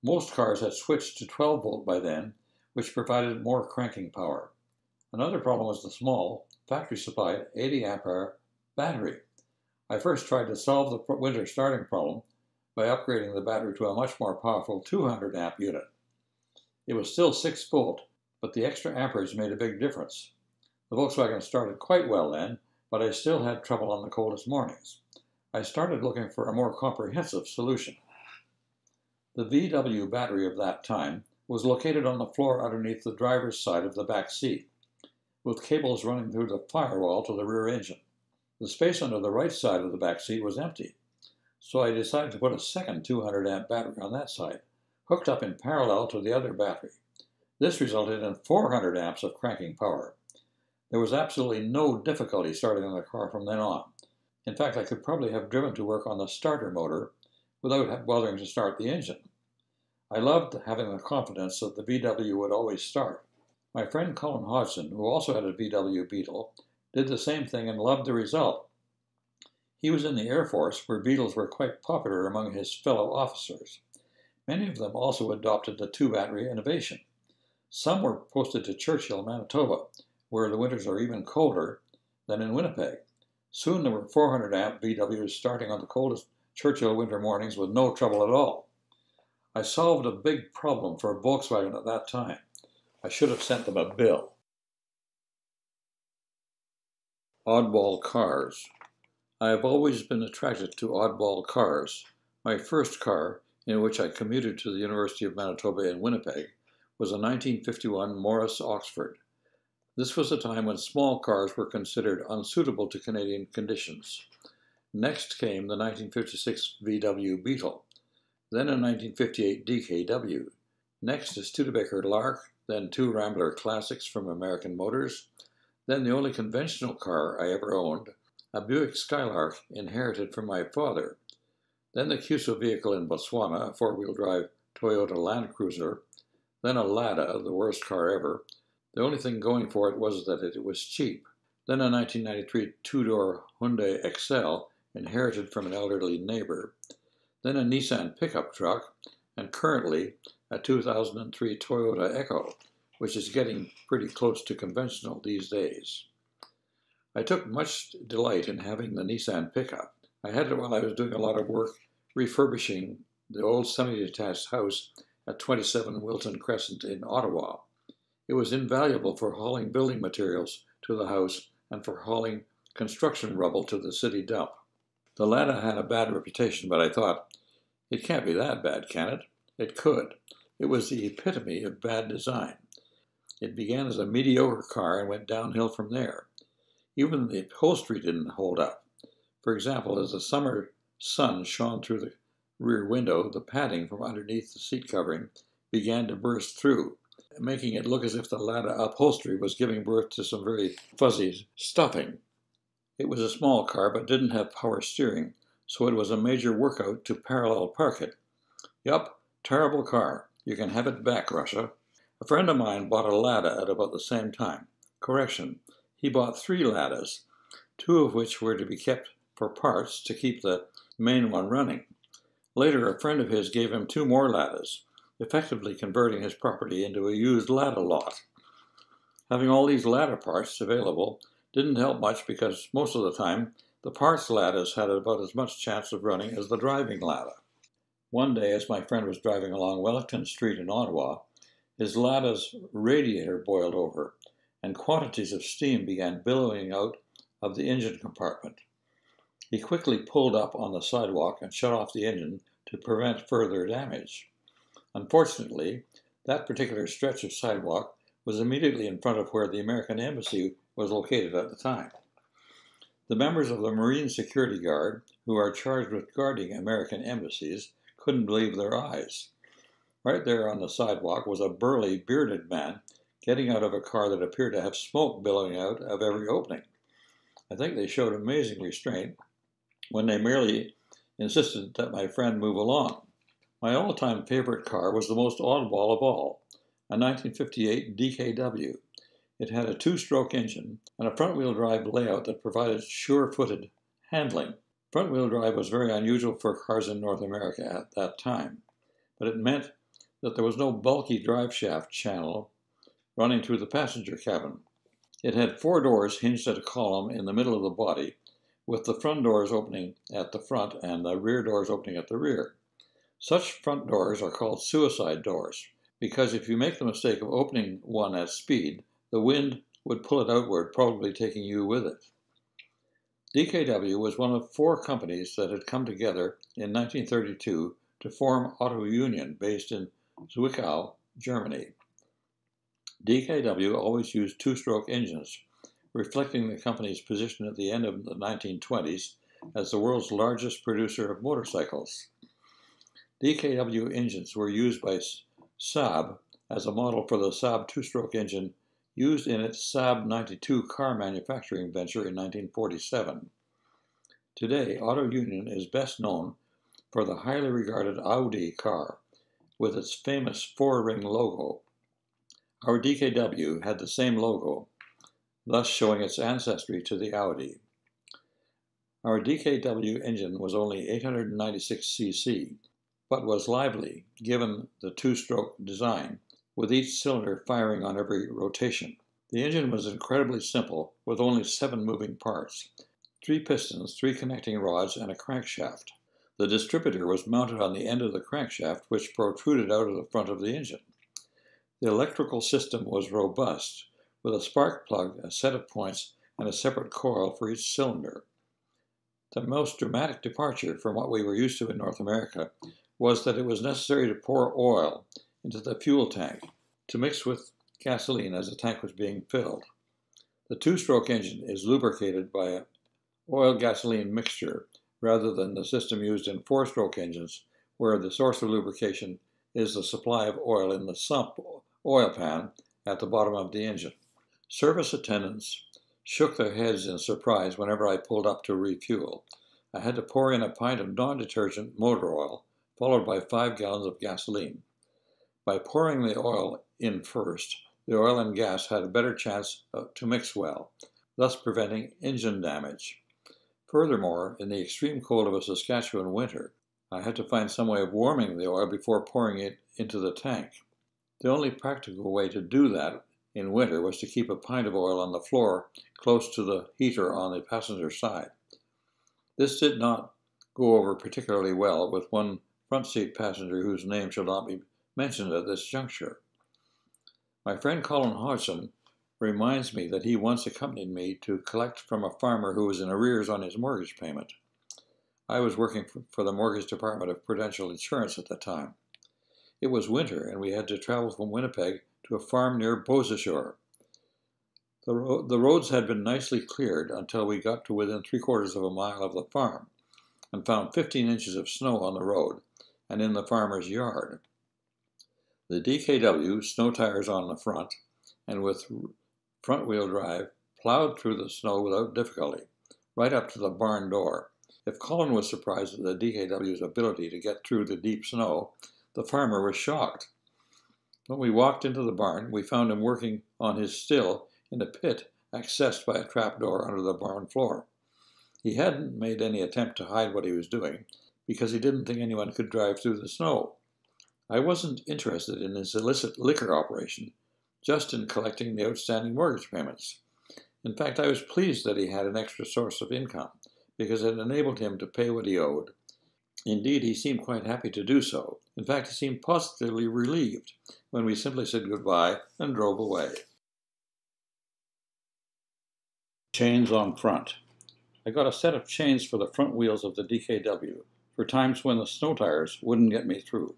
[SPEAKER 1] Most cars had switched to 12-volt by then, which provided more cranking power. Another problem was the small, factory-supplied 80-ampere battery. I first tried to solve the winter starting problem by upgrading the battery to a much more powerful 200-amp unit. It was still 6-volt, but the extra amperage made a big difference. The Volkswagen started quite well then, but I still had trouble on the coldest mornings. I started looking for a more comprehensive solution. The VW battery of that time was located on the floor underneath the driver's side of the back seat, with cables running through the firewall to the rear engine. The space under the right side of the back seat was empty, so I decided to put a second 200-amp battery on that side, hooked up in parallel to the other battery. This resulted in 400 amps of cranking power. There was absolutely no difficulty starting the car from then on. In fact, I could probably have driven to work on the starter motor without bothering to start the engine. I loved having the confidence that the VW would always start. My friend Colin Hodgson, who also had a VW Beetle, did the same thing and loved the result. He was in the Air Force, where Beetles were quite popular among his fellow officers. Many of them also adopted the 2-battery innovation. Some were posted to Churchill, Manitoba, where the winters are even colder than in Winnipeg. Soon there were 400-amp VWs starting on the coldest Churchill winter mornings with no trouble at all. I solved a big problem for Volkswagen at that time. I should have sent them a bill. Oddball cars. I have always been attracted to oddball cars. My first car, in which I commuted to the University of Manitoba in Winnipeg, was a 1951 Morris Oxford. This was a time when small cars were considered unsuitable to Canadian conditions. Next came the 1956 VW Beetle, then a 1958 DKW. Next a Studebaker Lark, then 2 Rambler Classics from American Motors, then the only conventional car I ever owned, a Buick Skylark inherited from my father, then the Cuso vehicle in Botswana, a four-wheel drive Toyota Land Cruiser, then a Lada, the worst car ever. The only thing going for it was that it was cheap. Then a 1993 two-door Hyundai Excel, inherited from an elderly neighbor. Then a Nissan pickup truck, and currently a 2003 Toyota Echo, which is getting pretty close to conventional these days. I took much delight in having the Nissan pickup. I had it while I was doing a lot of work refurbishing the old semi-detached house at 27 Wilton Crescent in Ottawa. It was invaluable for hauling building materials to the house and for hauling construction rubble to the city dump. The Lada had a bad reputation, but I thought, it can't be that bad, can it? It could. It was the epitome of bad design. It began as a mediocre car and went downhill from there. Even the upholstery didn't hold up. For example, as the summer sun shone through the rear window, the padding from underneath the seat covering began to burst through, making it look as if the Lada upholstery was giving birth to some very fuzzy stuffing. It was a small car but didn't have power steering, so it was a major workout to parallel park it. Yup, terrible car. You can have it back, Russia. A friend of mine bought a Lada at about the same time. Correction, he bought 3 Ladas, 2 of which were to be kept for parts to keep the main one running. Later, a friend of his gave him 2 more Ladas, effectively converting his property into a used Lada lot. Having all these Lada parts available didn't help much because most of the time the parts Ladas had about as much chance of running as the driving Lada. One day, as my friend was driving along Wellington Street in Ottawa, his Lada's radiator boiled over, and quantities of steam began billowing out of the engine compartment. He quickly pulled up on the sidewalk and shut off the engine to prevent further damage. Unfortunately, that particular stretch of sidewalk was immediately in front of where the American Embassy was located at the time. The members of the Marine Security Guard, who are charged with guarding American embassies, couldn't believe their eyes. Right there on the sidewalk was a burly, bearded man getting out of a car that appeared to have smoke billowing out of every opening. I think they showed amazing restraint when they merely insisted that my friend move along. My all-time favorite car was the most oddball of all, a 1958 DKW. It had a 2-stroke engine and a front-wheel drive layout that provided sure-footed handling. Front-wheel drive was very unusual for cars in North America at that time, but it meant that there was no bulky drive shaft channel running through the passenger cabin. It had 4 doors hinged at a column in the middle of the body, with the front doors opening at the front and the rear doors opening at the rear. Such front doors are called suicide doors, because if you make the mistake of opening one at speed, the wind would pull it outward, probably taking you with it. DKW was one of 4 companies that had come together in 1932 to form Auto Union, based in Zwickau, Germany. DKW always used 2-stroke engines, reflecting the company's position at the end of the 1920s as the world's largest producer of motorcycles. DKW engines were used by Saab as a model for the Saab 2-stroke engine used in its Saab 92 car manufacturing venture in 1947. Today, Auto Union is best known for the highly regarded Audi car, with its famous 4-ring logo. Our DKW had the same logo, thus showing its ancestry to the Audi. Our DKW engine was only 896 cc, but was lively given the 2-stroke design, with each cylinder firing on every rotation. The engine was incredibly simple, with only 7 moving parts, 3 pistons, 3 connecting rods, and a crankshaft. The distributor was mounted on the end of the crankshaft, which protruded out of the front of the engine. The electrical system was robust, with a spark plug, a set of points, and a separate coil for each cylinder. The most dramatic departure from what we were used to in North America was that it was necessary to pour oil into the fuel tank to mix with gasoline as the tank was being filled. The 2-stroke engine is lubricated by an oil-gasoline mixture rather than the system used in 4-stroke engines, where the source of lubrication is the supply of oil in the sump oil pan at the bottom of the engine. Service attendants shook their heads in surprise whenever I pulled up to refuel. I had to pour in a pint of non-detergent motor oil, followed by 5 gallons of gasoline. By pouring the oil in first, the oil and gas had a better chance to mix well, thus preventing engine damage. Furthermore, in the extreme cold of a Saskatchewan winter, I had to find some way of warming the oil before pouring it into the tank. The only practical way to do that in winter was to keep a pint of oil on the floor close to the heater on the passenger side. This did not go over particularly well with one front seat passenger whose name shall not be mentioned at this juncture. My friend Colin Hodgson reminds me that he once accompanied me to collect from a farmer who was in arrears on his mortgage payment. I was working for the mortgage department of Prudential Insurance at the time. It was winter, and we had to travel from Winnipeg to a farm near Beausejour. The roads had been nicely cleared until we got to within 3/4 of a mile of the farm, and found 15 inches of snow on the road and in the farmer's yard. The DKW, snow tires on the front, and with front-wheel drive, plowed through the snow without difficulty, right up to the barn door. If Colin was surprised at the DKW's ability to get through the deep snow, the farmer was shocked. When we walked into the barn, we found him working on his still in a pit accessed by a trapdoor under the barn floor. He hadn't made any attempt to hide what he was doing, because he didn't think anyone could drive through the snow. I wasn't interested in his illicit liquor operation, just in collecting the outstanding mortgage payments. In fact, I was pleased that he had an extra source of income, because it enabled him to pay what he owed. Indeed, he seemed quite happy to do so. In fact, he seemed positively relieved when we simply said goodbye and drove away. Chains on front. I got a set of chains for the front wheels of the DKW for times when the snow tires wouldn't get me through.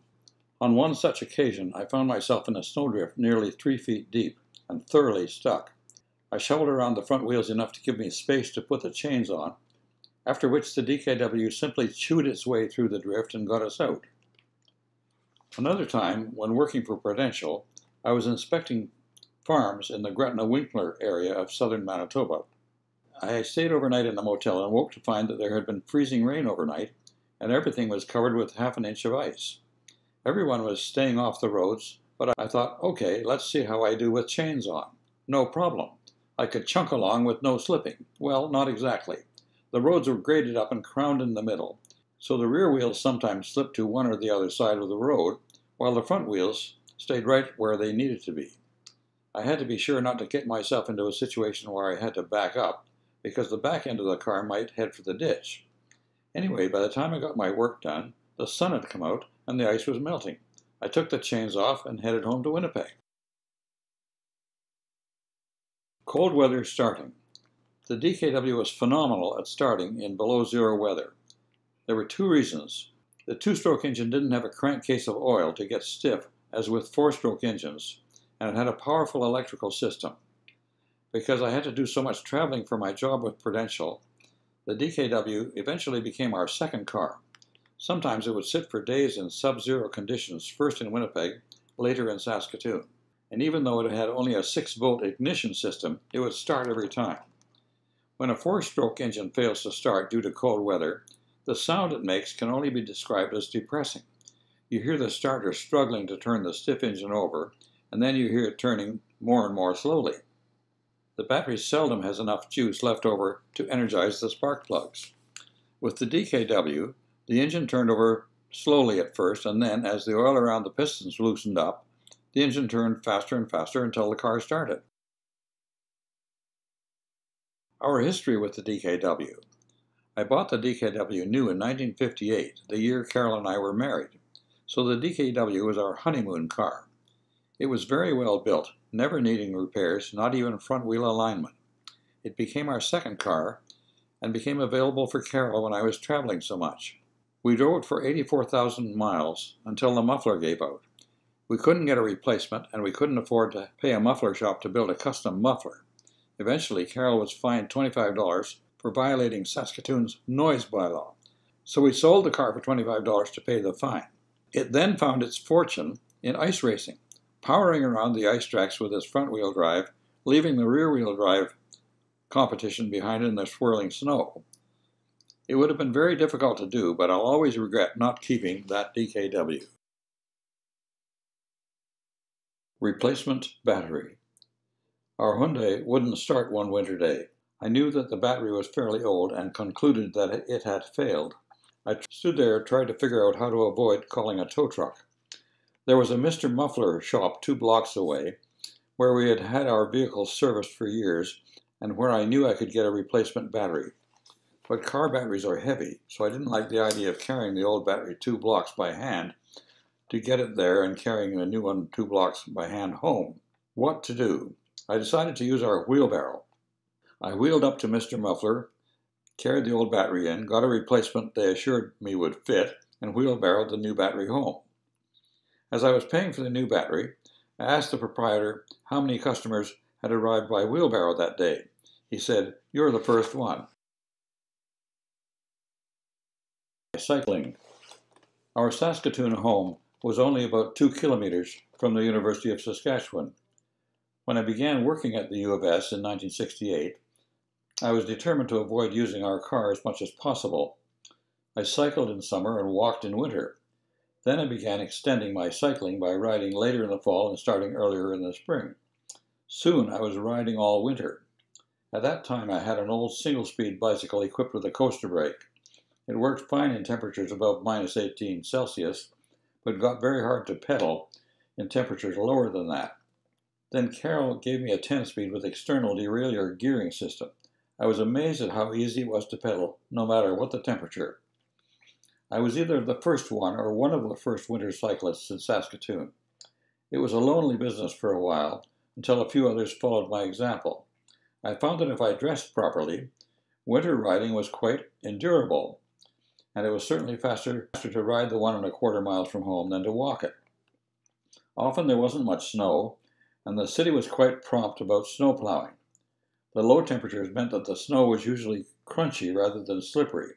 [SPEAKER 1] On one such occasion, I found myself in a snowdrift nearly 3 feet deep and thoroughly stuck. I shoveled around the front wheels enough to give me space to put the chains on, after which the DKW simply chewed its way through the drift and got us out. Another time, when working for Prudential, I was inspecting farms in the Gretna-Winkler area of southern Manitoba. I stayed overnight in a motel and woke to find that there had been freezing rain overnight, and everything was covered with half an inch of ice. Everyone was staying off the roads, but I thought, okay, let's see how I do with chains on. No problem. I could chunk along with no slipping. Well, not exactly. The roads were graded up and crowned in the middle, so the rear wheels sometimes slipped to one or the other side of the road, while the front wheels stayed right where they needed to be. I had to be sure not to get myself into a situation where I had to back up, because the back end of the car might head for the ditch. Anyway, by the time I got my work done, the sun had come out and the ice was melting. I took the chains off and headed home to Winnipeg. Cold weather starting. The DKW was phenomenal at starting in below zero weather. There were 2 reasons. The 2-stroke engine didn't have a crankcase of oil to get stiff as with 4-stroke engines, and it had a powerful electrical system. Because I had to do so much traveling for my job with Prudential, the DKW eventually became our second car. Sometimes it would sit for days in sub-zero conditions, first in Winnipeg, later in Saskatoon. And even though it had only a 6-volt ignition system, it would start every time. When a 4-stroke engine fails to start due to cold weather, the sound it makes can only be described as depressing. You hear the starter struggling to turn the stiff engine over, and then you hear it turning more and more slowly. The battery seldom has enough juice left over to energize the spark plugs. With the DKW, the engine turned over slowly at first, and then, as the oil around the pistons loosened up, the engine turned faster and faster until the car started. Our history with the DKW. I bought the DKW new in 1958, the year Carol and I were married, so the DKW was our honeymoon car. It was very well built, never needing repairs, not even front wheel alignment. It became our second car and became available for Carol when I was traveling so much. We drove it for 84,000 miles until the muffler gave out. We couldn't get a replacement, and we couldn't afford to pay a muffler shop to build a custom muffler. Eventually, Carol was fined $25 for violating Saskatoon's noise bylaw, so we sold the car for $25 to pay the fine. It then found its fortune in ice racing, powering around the ice tracks with its front-wheel drive, leaving the rear-wheel drive competition behind in the swirling snow. It would have been very difficult to do, but I'll always regret not keeping that DKW. Replacement battery. Our Hyundai wouldn't start one winter day. I knew that the battery was fairly old and concluded that it had failed. I stood there trying to figure out how to avoid calling a tow truck. There was a Mr. Muffler shop 2 blocks away, where we had had our vehicles serviced for years, and where I knew I could get a replacement battery. But car batteries are heavy, so I didn't like the idea of carrying the old battery 2 blocks by hand to get it there and carrying a new one 2 blocks by hand home. What to do? I decided to use our wheelbarrow. I wheeled up to Mr. Muffler, carried the old battery in, got a replacement they assured me would fit, and wheelbarrowed the new battery home. As I was paying for the new battery, I asked the proprietor how many customers had arrived by wheelbarrow that day. He said, "You're the first one." Cycling. Our Saskatoon home was only about 2 kilometers from the University of Saskatchewan. When I began working at the U of S in 1968, I was determined to avoid using our car as much as possible. I cycled in summer and walked in winter. Then I began extending my cycling by riding later in the fall and starting earlier in the spring. Soon I was riding all winter. At that time I had an old single-speed bicycle equipped with a coaster brake. It worked fine in temperatures above -18 Celsius, but got very hard to pedal in temperatures lower than that. Then Carol gave me a 10-speed with external derailleur gearing system. I was amazed at how easy it was to pedal, no matter what the temperature. I was either the first one or one of the first winter cyclists in Saskatoon. It was a lonely business for a while, until a few others followed my example. I found that if I dressed properly, winter riding was quite endurable, and it was certainly faster to ride the 1¼ miles from home than to walk it. Often there wasn't much snow, and the city was quite prompt about snow plowing. The low temperatures meant that the snow was usually crunchy rather than slippery.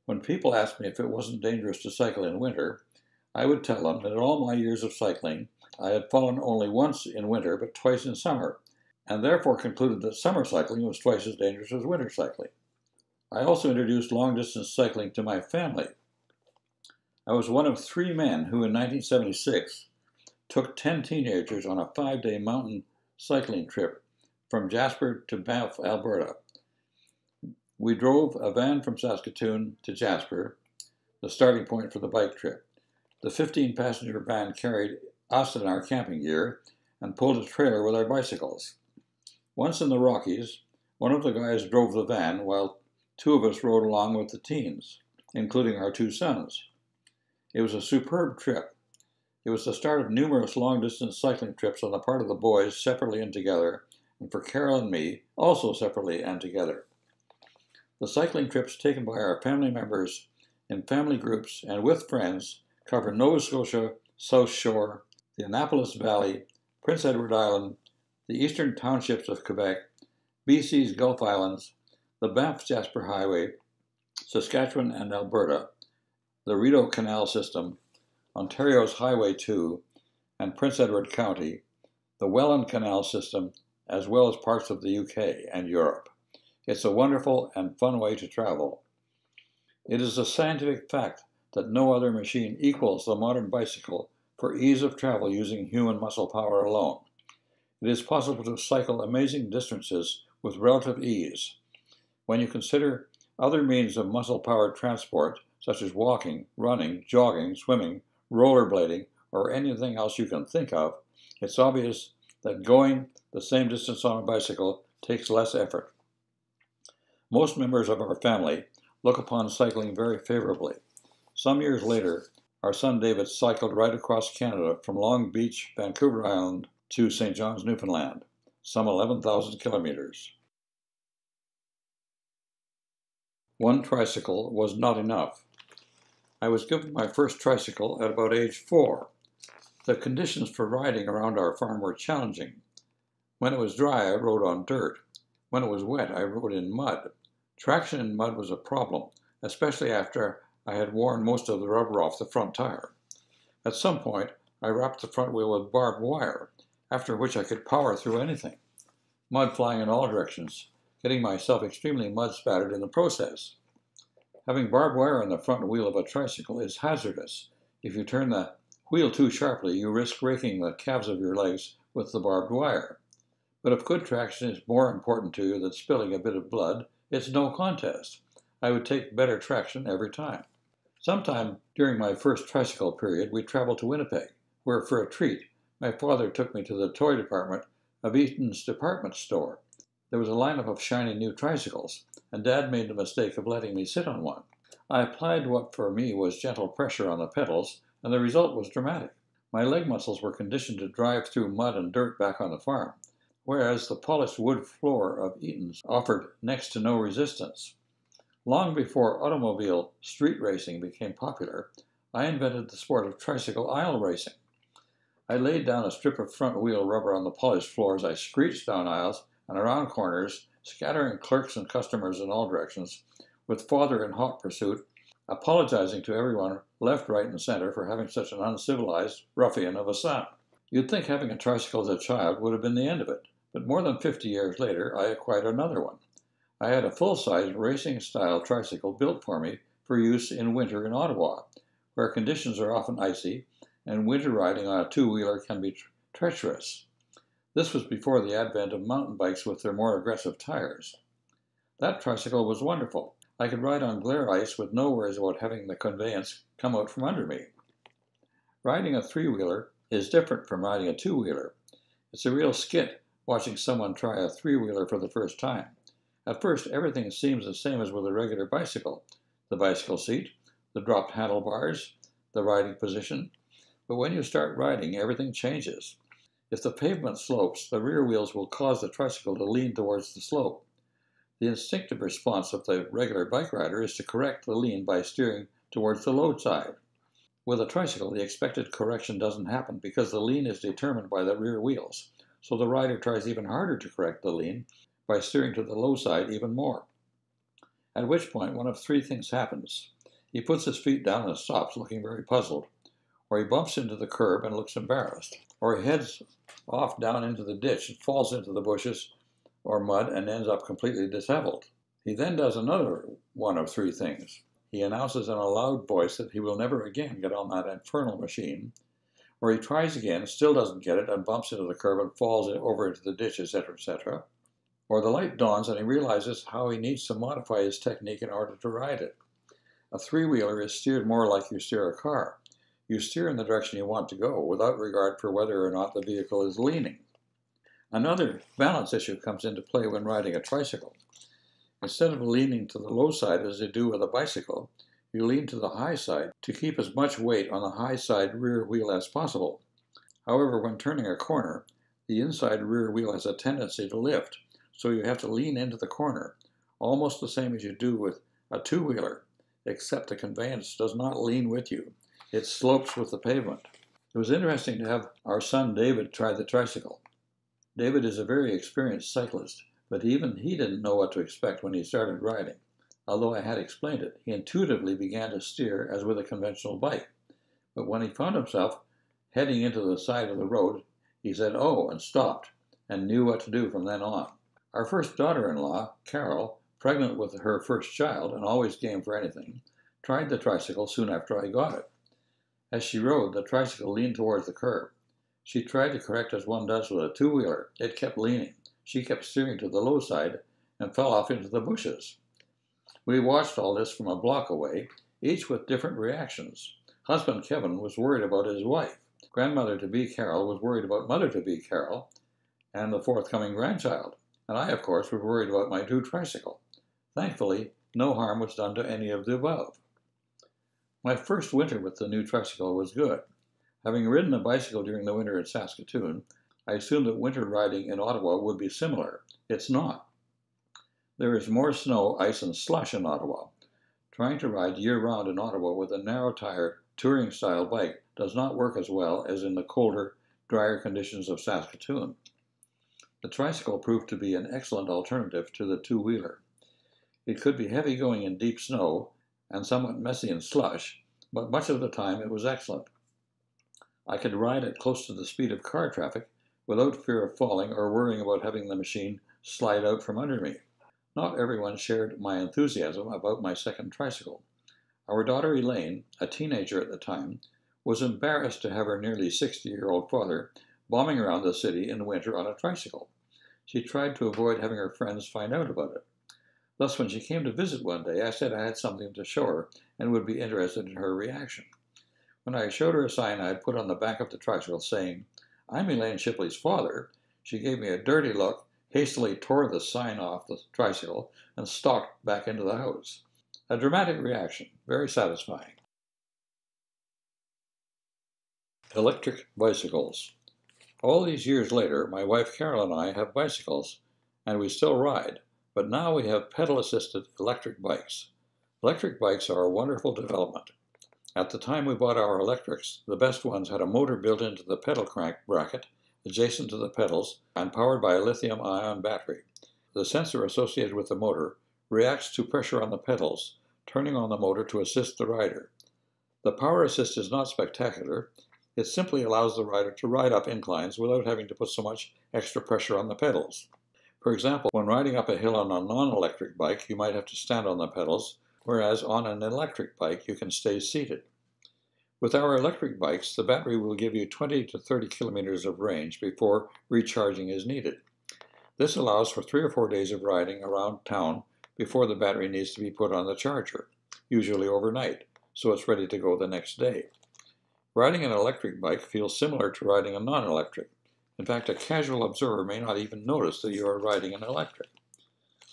[SPEAKER 1] When people asked me if it wasn't dangerous to cycle in winter, I would tell them that in all my years of cycling, I had fallen only once in winter but twice in summer, and therefore concluded that summer cycling was twice as dangerous as winter cycling. I also introduced long-distance cycling to my family. I was one of 3 men who in 1976 took 10 teenagers on a 5-day mountain cycling trip from Jasper to Banff, Alberta. We drove a van from Saskatoon to Jasper, the starting point for the bike trip. The 15-passenger van carried us and our camping gear and pulled a trailer with our bicycles. Once in the Rockies, one of the guys drove the van while 2 of us rode along with the teens, including our 2 sons. It was a superb trip. It was the start of numerous long-distance cycling trips on the part of the boys separately and together, and for Carol and me, also separately and together. The cycling trips taken by our family members in family groups and with friends cover Nova Scotia, South Shore, the Annapolis Valley, Prince Edward Island, the eastern townships of Quebec, BC's Gulf Islands, the Banff-Jasper Highway, Saskatchewan and Alberta, the Rideau Canal System, Ontario's Highway 2, and Prince Edward County, the Welland Canal System, as well as parts of the UK and Europe. It's a wonderful and fun way to travel. It is a scientific fact that no other machine equals the modern bicycle for ease of travel using human muscle power alone. It is possible to cycle amazing distances with relative ease. When you consider other means of muscle-powered transport, such as walking, running, jogging, swimming, rollerblading, or anything else you can think of, it's obvious that going the same distance on a bicycle takes less effort. Most members of our family look upon cycling very favorably. Some years later, our son David cycled right across Canada from Long Beach, Vancouver Island to St. John's, Newfoundland, some 11,000 kilometers. One tricycle was not enough. I was given my first tricycle at about age 4. The conditions for riding around our farm were challenging. When it was dry, I rode on dirt. When it was wet, I rode in mud. Traction in mud was a problem, especially after I had worn most of the rubber off the front tire. At some point, I wrapped the front wheel with barbed wire, after which I could power through anything. Mud flying in all directions getting myself extremely mud-spattered in the process. Having barbed wire on the front wheel of a tricycle is hazardous. If you turn the wheel too sharply, you risk raking the calves of your legs with the barbed wire. But if good traction is more important to you than spilling a bit of blood, it's no contest. I would take better traction every time. Sometime during my first tricycle period, we traveled to Winnipeg, where for a treat, my father took me to the toy department of Eaton's department store. There was a lineup of shiny new tricycles, and Dad made the mistake of letting me sit on one. I applied what for me was gentle pressure on the pedals, and the result was dramatic. My leg muscles were conditioned to drive through mud and dirt back on the farm, whereas the polished wood floor of Eaton's offered next to no resistance. Long before automobile street racing became popular, I invented the sport of tricycle aisle racing. I laid down a strip of front wheel rubber on the polished floor as I screeched down aisles and around corners, scattering clerks and customers in all directions, with father in hot pursuit, apologizing to everyone left, right, and center for having such an uncivilized ruffian of a son. You'd think having a tricycle as a child would have been the end of it, but more than 50 years later, I acquired another one. I had a full-size racing-style tricycle built for me for use in winter in Ottawa, where conditions are often icy and winter riding on a two-wheeler can be treacherous. This was before the advent of mountain bikes with their more aggressive tires. That tricycle was wonderful. I could ride on glare ice with no worries about having the conveyance come out from under me. Riding a three-wheeler is different from riding a two-wheeler. It's a real skit watching someone try a three-wheeler for the first time. At first, everything seems the same as with a regular bicycle. The bicycle seat, the dropped handlebars, the riding position. But when you start riding, everything changes. If the pavement slopes, the rear wheels will cause the tricycle to lean towards the slope. The instinctive response of the regular bike rider is to correct the lean by steering towards the load side. With a tricycle, the expected correction doesn't happen because the lean is determined by the rear wheels, so the rider tries even harder to correct the lean by steering to the low side even more. At which point, one of three things happens. He puts his feet down and stops, looking very puzzled, or he bumps into the curb and looks embarrassed, or he heads off down into the ditch and falls into the bushes or mud and ends up completely disheveled. He then does another one of three things. He announces in a loud voice that he will never again get on that infernal machine, or he tries again, still doesn't get it, and bumps into the curb and falls over into the ditch, etc., etc. Or the light dawns and he realizes how he needs to modify his technique in order to ride it. A three-wheeler is steered more like you steer a car. You steer in the direction you want to go, without regard for whether or not the vehicle is leaning. Another balance issue comes into play when riding a tricycle. Instead of leaning to the low side as you do with a bicycle, you lean to the high side to keep as much weight on the high side rear wheel as possible. However, when turning a corner, the inside rear wheel has a tendency to lift, so you have to lean into the corner, almost the same as you do with a two-wheeler, except the conveyance does not lean with you. It slopes with the pavement. It was interesting to have our son David try the tricycle. David is a very experienced cyclist, but even he didn't know what to expect when he started riding. Although I had explained it, he intuitively began to steer as with a conventional bike. But when he found himself heading into the side of the road, he said, "Oh," and stopped, and knew what to do from then on. Our first daughter-in-law, Carol, pregnant with her first child and always game for anything, tried the tricycle soon after I got it. As she rode, the tricycle leaned towards the curb. She tried to correct as one does with a two-wheeler. It kept leaning. She kept steering to the low side and fell off into the bushes. We watched all this from a block away, each with different reactions. Husband Kevin was worried about his wife. Grandmother-to-be Carol was worried about mother-to-be Carol and the forthcoming grandchild. And I, of course, was worried about my new tricycle. Thankfully, no harm was done to any of the above. My first winter with the new tricycle was good. Having ridden a bicycle during the winter in Saskatoon, I assumed that winter riding in Ottawa would be similar. It's not. There is more snow, ice, and slush in Ottawa. Trying to ride year-round in Ottawa with a narrow-tire, touring-style bike does not work as well as in the colder, drier conditions of Saskatoon. The tricycle proved to be an excellent alternative to the two-wheeler. It could be heavy going in deep snow and somewhat messy in slush, but much of the time it was excellent. I could ride at close to the speed of car traffic without fear of falling or worrying about having the machine slide out from under me. Not everyone shared my enthusiasm about my second tricycle. Our daughter Elaine, a teenager at the time, was embarrassed to have her nearly 60-year-old father bombing around the city in the winter on a tricycle. She tried to avoid having her friends find out about it. Thus, when she came to visit one day, I said I had something to show her and would be interested in her reaction. When I showed her a sign I had put on the back of the tricycle saying, "I'm Elaine Shipley's father," she gave me a dirty look, hastily tore the sign off the tricycle, and stalked back into the house. A dramatic reaction, very satisfying. Electric bicycles. All these years later, my wife Carol and I have bicycles, and we still ride, but now we have pedal-assisted electric bikes. Electric bikes are a wonderful development. At the time we bought our electrics, the best ones had a motor built into the pedal crank bracket adjacent to the pedals and powered by a lithium-ion battery. The sensor associated with the motor reacts to pressure on the pedals, turning on the motor to assist the rider. The power assist is not spectacular. It simply allows the rider to ride up inclines without having to put so much extra pressure on the pedals. For example, when riding up a hill on a non-electric bike, you might have to stand on the pedals, whereas on an electric bike you can stay seated. With our electric bikes, the battery will give you 20 to 30 kilometers of range before recharging is needed. This allows for 3 or 4 days of riding around town before the battery needs to be put on the charger, usually overnight, so it's ready to go the next day. Riding an electric bike feels similar to riding a non-electric. In fact, a casual observer may not even notice that you are riding an electric.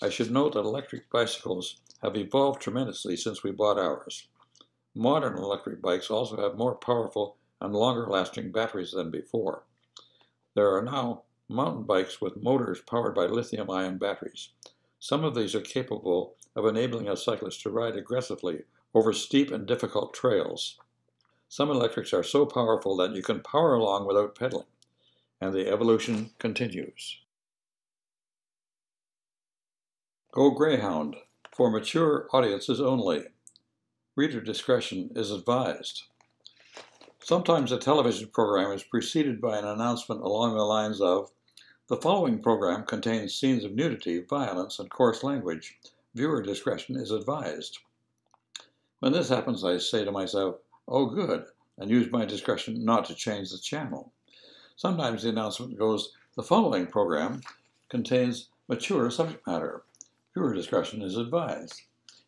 [SPEAKER 1] I should note that electric bicycles have evolved tremendously since we bought ours. Modern electric bikes also have more powerful and longer-lasting batteries than before. There are now mountain bikes with motors powered by lithium-ion batteries. Some of these are capable of enabling a cyclist to ride aggressively over steep and difficult trails. Some electrics are so powerful that you can power along without pedaling, and the evolution continues. Go Greyhound, for mature audiences only. Reader discretion is advised. Sometimes a television program is preceded by an announcement along the lines of, "The following program contains scenes of nudity, violence, and coarse language. Viewer discretion is advised." When this happens, I say to myself, "Oh good," and use my discretion not to change the channel. Sometimes the announcement goes, "The following program contains mature subject matter. Viewer discretion is advised."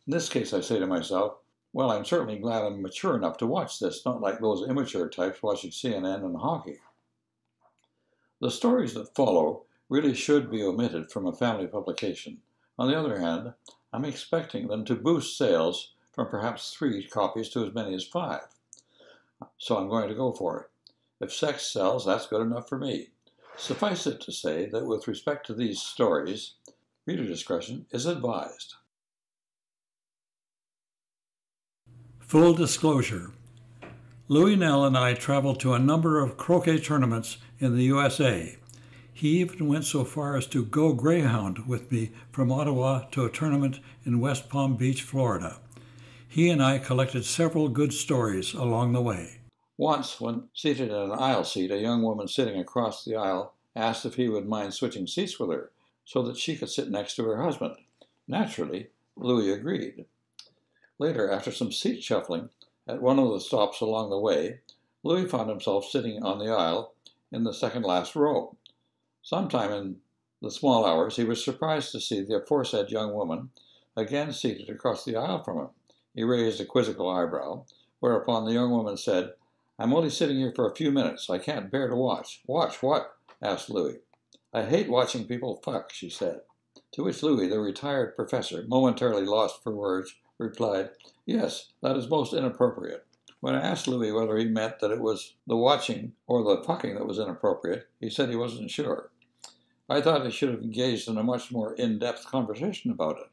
[SPEAKER 1] In this case, I say to myself, "Well, I'm certainly glad I'm mature enough to watch this, not like those immature types watching CNN and hockey." The stories that follow really should be omitted from a family publication. On the other hand, I'm expecting them to boost sales from perhaps 3 copies to as many as 5. So I'm going to go for it. If sex sells, that's good enough for me. Suffice it to say that with respect to these stories, reader discretion is advised.
[SPEAKER 2] Full disclosure. Louis Nell and I traveled to a number of croquet tournaments in the USA. He even went so far as to go Greyhound with me from Ottawa to a tournament in West Palm Beach, Florida. He and I collected several good stories along the way.
[SPEAKER 1] Once, when seated in an aisle seat, a young woman sitting across the aisle asked if he would mind switching seats with her so that she could sit next to her husband. Naturally, Louis agreed. Later, after some seat shuffling at one of the stops along the way, Louis found himself sitting on the aisle in the second last row. Sometime in the small hours, he was surprised to see the aforesaid young woman again seated across the aisle from him. He raised a quizzical eyebrow, whereupon the young woman said, "I'm only sitting here for a few minutes. I can't bear to watch." "Watch what?" asked Louis. "I hate watching people fuck," she said. To which Louis, the retired professor, momentarily lost for words, replied, "Yes, that is most inappropriate." When I asked Louis whether he meant that it was the watching or the fucking that was inappropriate, he said he wasn't sure. I thought he should have engaged in a much more in-depth conversation about it.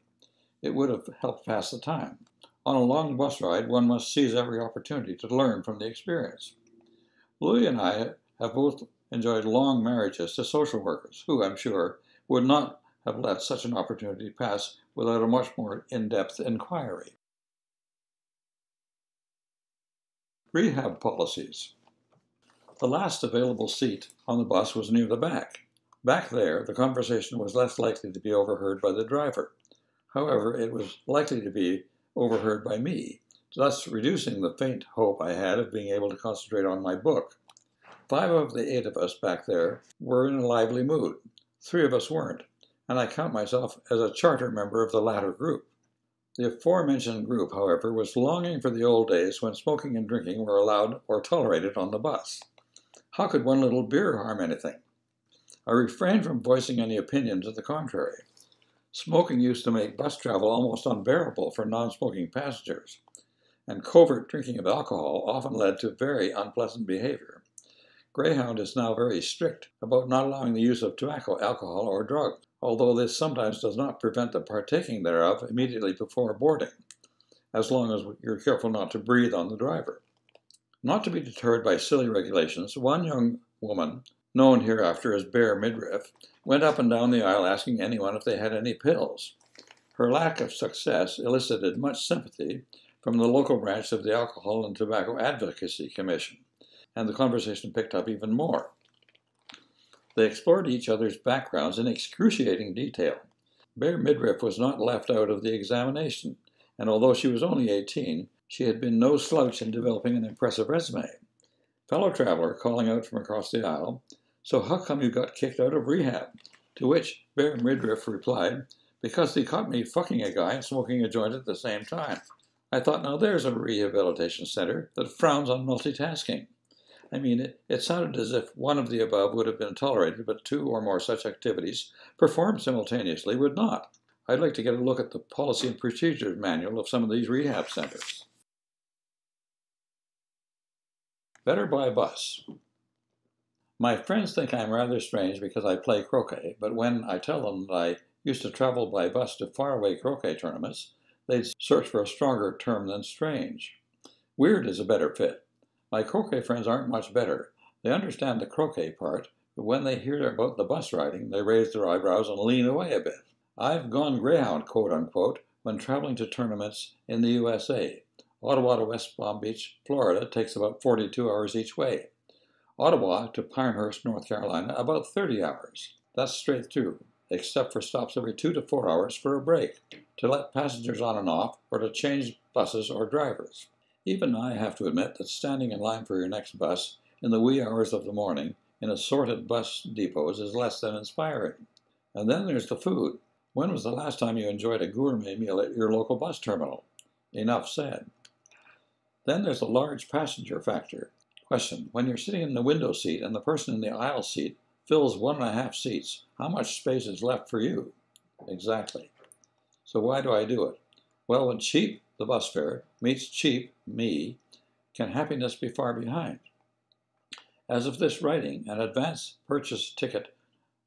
[SPEAKER 1] It would have helped pass the time. On a long bus ride, one must seize every opportunity to learn from the experience. Louis and I have both enjoyed long marriages to social workers, who, I'm sure, would not have let such an opportunity pass without a much more in-depth inquiry. Rehab policies. The last available seat on the bus was near the back. Back there, the conversation was less likely to be overheard by the driver. However, it was likely to be overheard by me, thus reducing the faint hope I had of being able to concentrate on my book. 5 of the 8 of us back there were in a lively mood. 3 of us weren't, and I count myself as a charter member of the latter group. The aforementioned group, however, was longing for the old days when smoking and drinking were allowed or tolerated on the bus. How could one little beer harm anything? I refrained from voicing any opinion to the contrary. Smoking used to make bus travel almost unbearable for non-smoking passengers, and covert drinking of alcohol often led to very unpleasant behavior. Greyhound is now very strict about not allowing the use of tobacco, alcohol, or drugs, although this sometimes does not prevent the partaking thereof immediately before boarding, as long as you're careful not to breathe on the driver. Not to be deterred by silly regulations, one young woman, known hereafter as Bare Midriff, went up and down the aisle asking anyone if they had any pills. Her lack of success elicited much sympathy from the local branch of the Alcohol and Tobacco Advocacy Commission, and the conversation picked up even more. They explored each other's backgrounds in excruciating detail. Bare Midriff was not left out of the examination, and although she was only 18, she had been no slouch in developing an impressive resume. Fellow traveler calling out from across the aisle, "So how come you got kicked out of rehab?" To which Bare Midriff replied, "Because they caught me fucking a guy and smoking a joint at the same time." I thought, now there's a rehabilitation center that frowns on multitasking. I mean, it sounded as if one of the above would have been tolerated, but 2 or more such activities performed simultaneously would not. I'd like to get a look at the policy and procedures manual of some of these rehab centers. Better by bus. My friends think I'm rather strange because I play croquet, but when I tell them that I used to travel by bus to faraway croquet tournaments, they'd search for a stronger term than strange. Weird is a better fit. My croquet friends aren't much better. They understand the croquet part, but when they hear about the bus riding, they raise their eyebrows and lean away a bit. I've gone Greyhound, quote-unquote, when traveling to tournaments in the USA. Ottawa to West Palm Beach, Florida, takes about 42 hours each way. Ottawa to Pinehurst, North Carolina, about 30 hours. That's straight through, except for stops every 2 to 4 hours for a break, to let passengers on and off, or to change buses or drivers. Even I have to admit that standing in line for your next bus in the wee hours of the morning in assorted bus depots is less than inspiring. And then there's the food. When was the last time you enjoyed a gourmet meal at your local bus terminal? Enough said. Then there's the large passenger factor. Question: when you're sitting in the window seat and the person in the aisle seat fills 1.5 seats, how much space is left for you? Exactly. So why do I do it? Well, when cheap, the bus fare, meets cheap, me, can happiness be far behind? As of this writing, an advance purchase ticket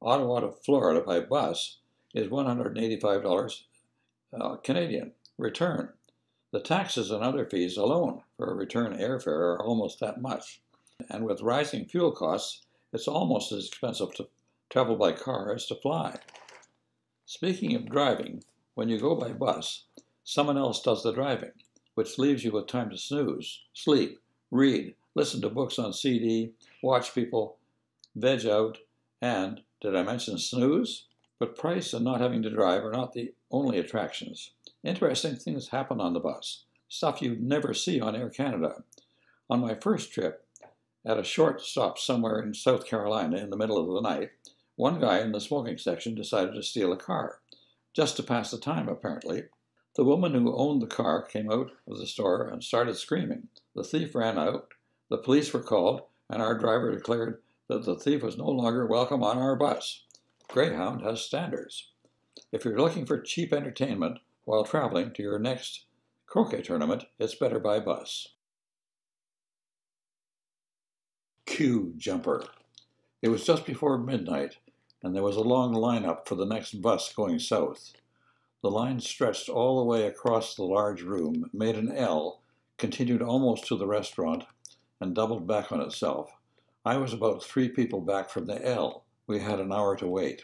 [SPEAKER 1] Ottawa to Florida by bus is $185 Canadian. Return. The taxes and other fees alone for a return airfare are almost that much. And with rising fuel costs, it's almost as expensive to travel by car as to fly. Speaking of driving, when you go by bus, someone else does the driving, which leaves you with time to snooze, sleep, read, listen to books on CD, watch people, veg out, and, did I mention snooze? But price and not having to drive are not the only attractions. Interesting things happen on the bus, stuff you'd never see on Air Canada. On my first trip, at a short stop somewhere in South Carolina in the middle of the night, one guy in the smoking section decided to steal a car, just to pass the time apparently. The woman who owned the car came out of the store and started screaming. The thief ran out, the police were called, and our driver declared that the thief was no longer welcome on our bus. Greyhound has standards. If you're looking for cheap entertainment while traveling to your next croquet tournament, it's better by bus. Queue jumper. It was just before midnight, and there was a long line-up for the next bus going south. The line stretched all the way across the large room, made an L, continued almost to the restaurant, and doubled back on itself. I was about 3 people back from the L. We had an hour to wait.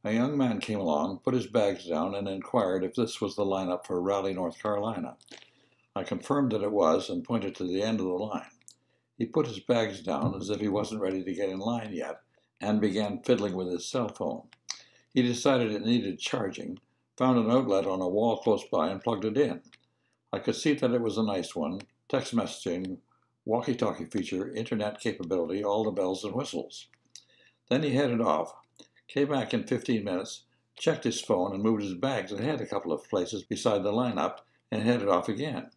[SPEAKER 1] A young man came along, put his bags down, and inquired if this was the line-up for Raleigh, North Carolina. I confirmed that it was and pointed to the end of the line. He put his bags down as if he wasn't ready to get in line yet, and began fiddling with his cell phone. He decided it needed charging, found an outlet on a wall close by and plugged it in. I could see that it was a nice one, text messaging, walkie-talkie feature, internet capability, all the bells and whistles. Then he headed off, came back in 15 minutes, checked his phone and moved his bags ahead a couple of places beside the lineup and headed off again.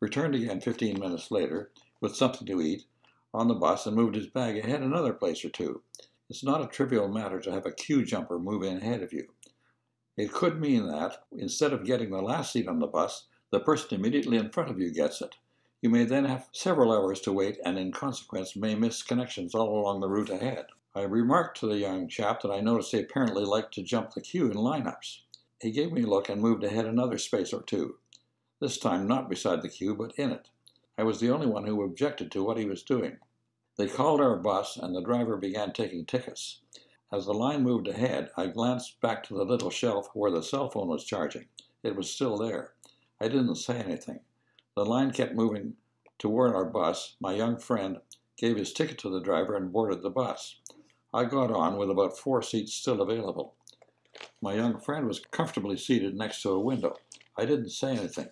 [SPEAKER 1] Returned again 15 minutes later with something to eat on the bus and moved his bag ahead another place or two. It's not a trivial matter to have a queue jumper move in ahead of you. It could mean that, instead of getting the last seat on the bus, the person immediately in front of you gets it. You may then have several hours to wait and in consequence may miss connections all along the route ahead. I remarked to the young chap that I noticed he apparently liked to jump the queue in lineups. He gave me a look and moved ahead another space or two, this time not beside the queue but in it. I was the only one who objected to what he was doing. They called our bus and the driver began taking tickets. As the line moved ahead, I glanced back to the little shelf where the cell phone was charging. It was still there. I didn't say anything. The line kept moving toward our bus. My young friend gave his ticket to the driver and boarded the bus. I got on with about 4 seats still available. My young friend was comfortably seated next to a window. I didn't say anything,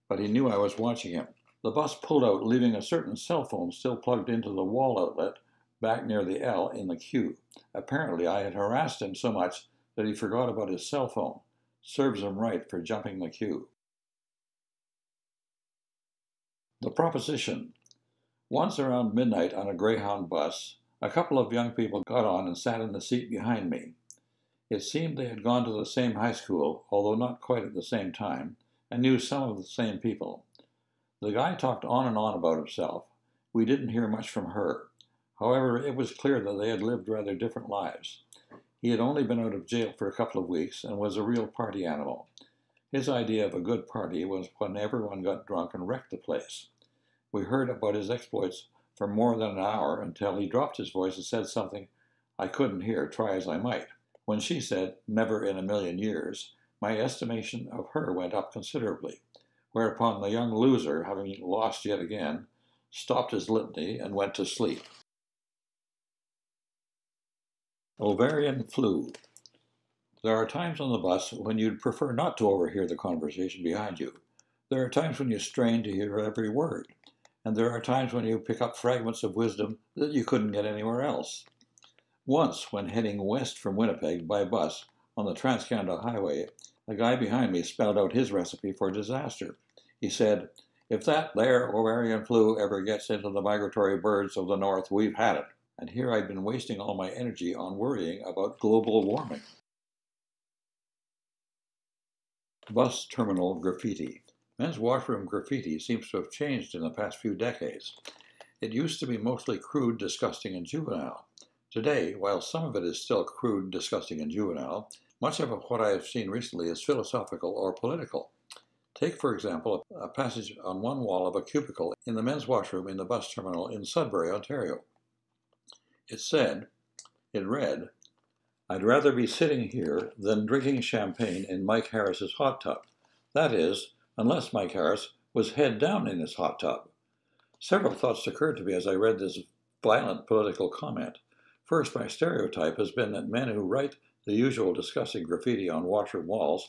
[SPEAKER 1] but he knew I was watching him. The bus pulled out, leaving a certain cell phone still plugged into the wall outlet back near the L in the queue. Apparently, I had harassed him so much that he forgot about his cell phone. Serves him right for jumping the queue. The proposition. Once around midnight on a Greyhound bus, a couple of young people got on and sat in the seat behind me. It seemed they had gone to the same high school, although not quite at the same time, and knew some of the same people. The guy talked on and on about himself. We didn't hear much from her. However, it was clear that they had lived rather different lives. He had only been out of jail for a couple of weeks and was a real party animal. His idea of a good party was when everyone got drunk and wrecked the place. We heard about his exploits for more than an hour until he dropped his voice and said something I couldn't hear, try as I might. When she said, "Never in a million years," my estimation of her went up considerably, whereupon the young loser, having lost yet again, stopped his litany and went to sleep. Ovarian flu. There are times on the bus when you'd prefer not to overhear the conversation behind you. There are times when you strain to hear every word. And there are times when you pick up fragments of wisdom that you couldn't get anywhere else. Once, when heading west from Winnipeg by bus on the Trans-Canada Highway, the guy behind me spelled out his recipe for disaster. He said, "If that there ovarian flu ever gets into the migratory birds of the north, we've had it." And here I'd been wasting all my energy on worrying about global warming. Bus terminal graffiti. Men's washroom graffiti seems to have changed in the past few decades. It used to be mostly crude, disgusting, and juvenile. Today, while some of it is still crude, disgusting, and juvenile, much of what I have seen recently is philosophical or political. Take, for example, a passage on one wall of a cubicle in the men's washroom in the bus terminal in Sudbury, Ontario. It read, "I'd rather be sitting here than drinking champagne in Mike Harris's hot tub. That is, unless Mike Harris was head down in his hot tub." Several thoughts occurred to me as I read this violent political comment. First, my stereotype has been that men who write the usual disgusting graffiti on washroom walls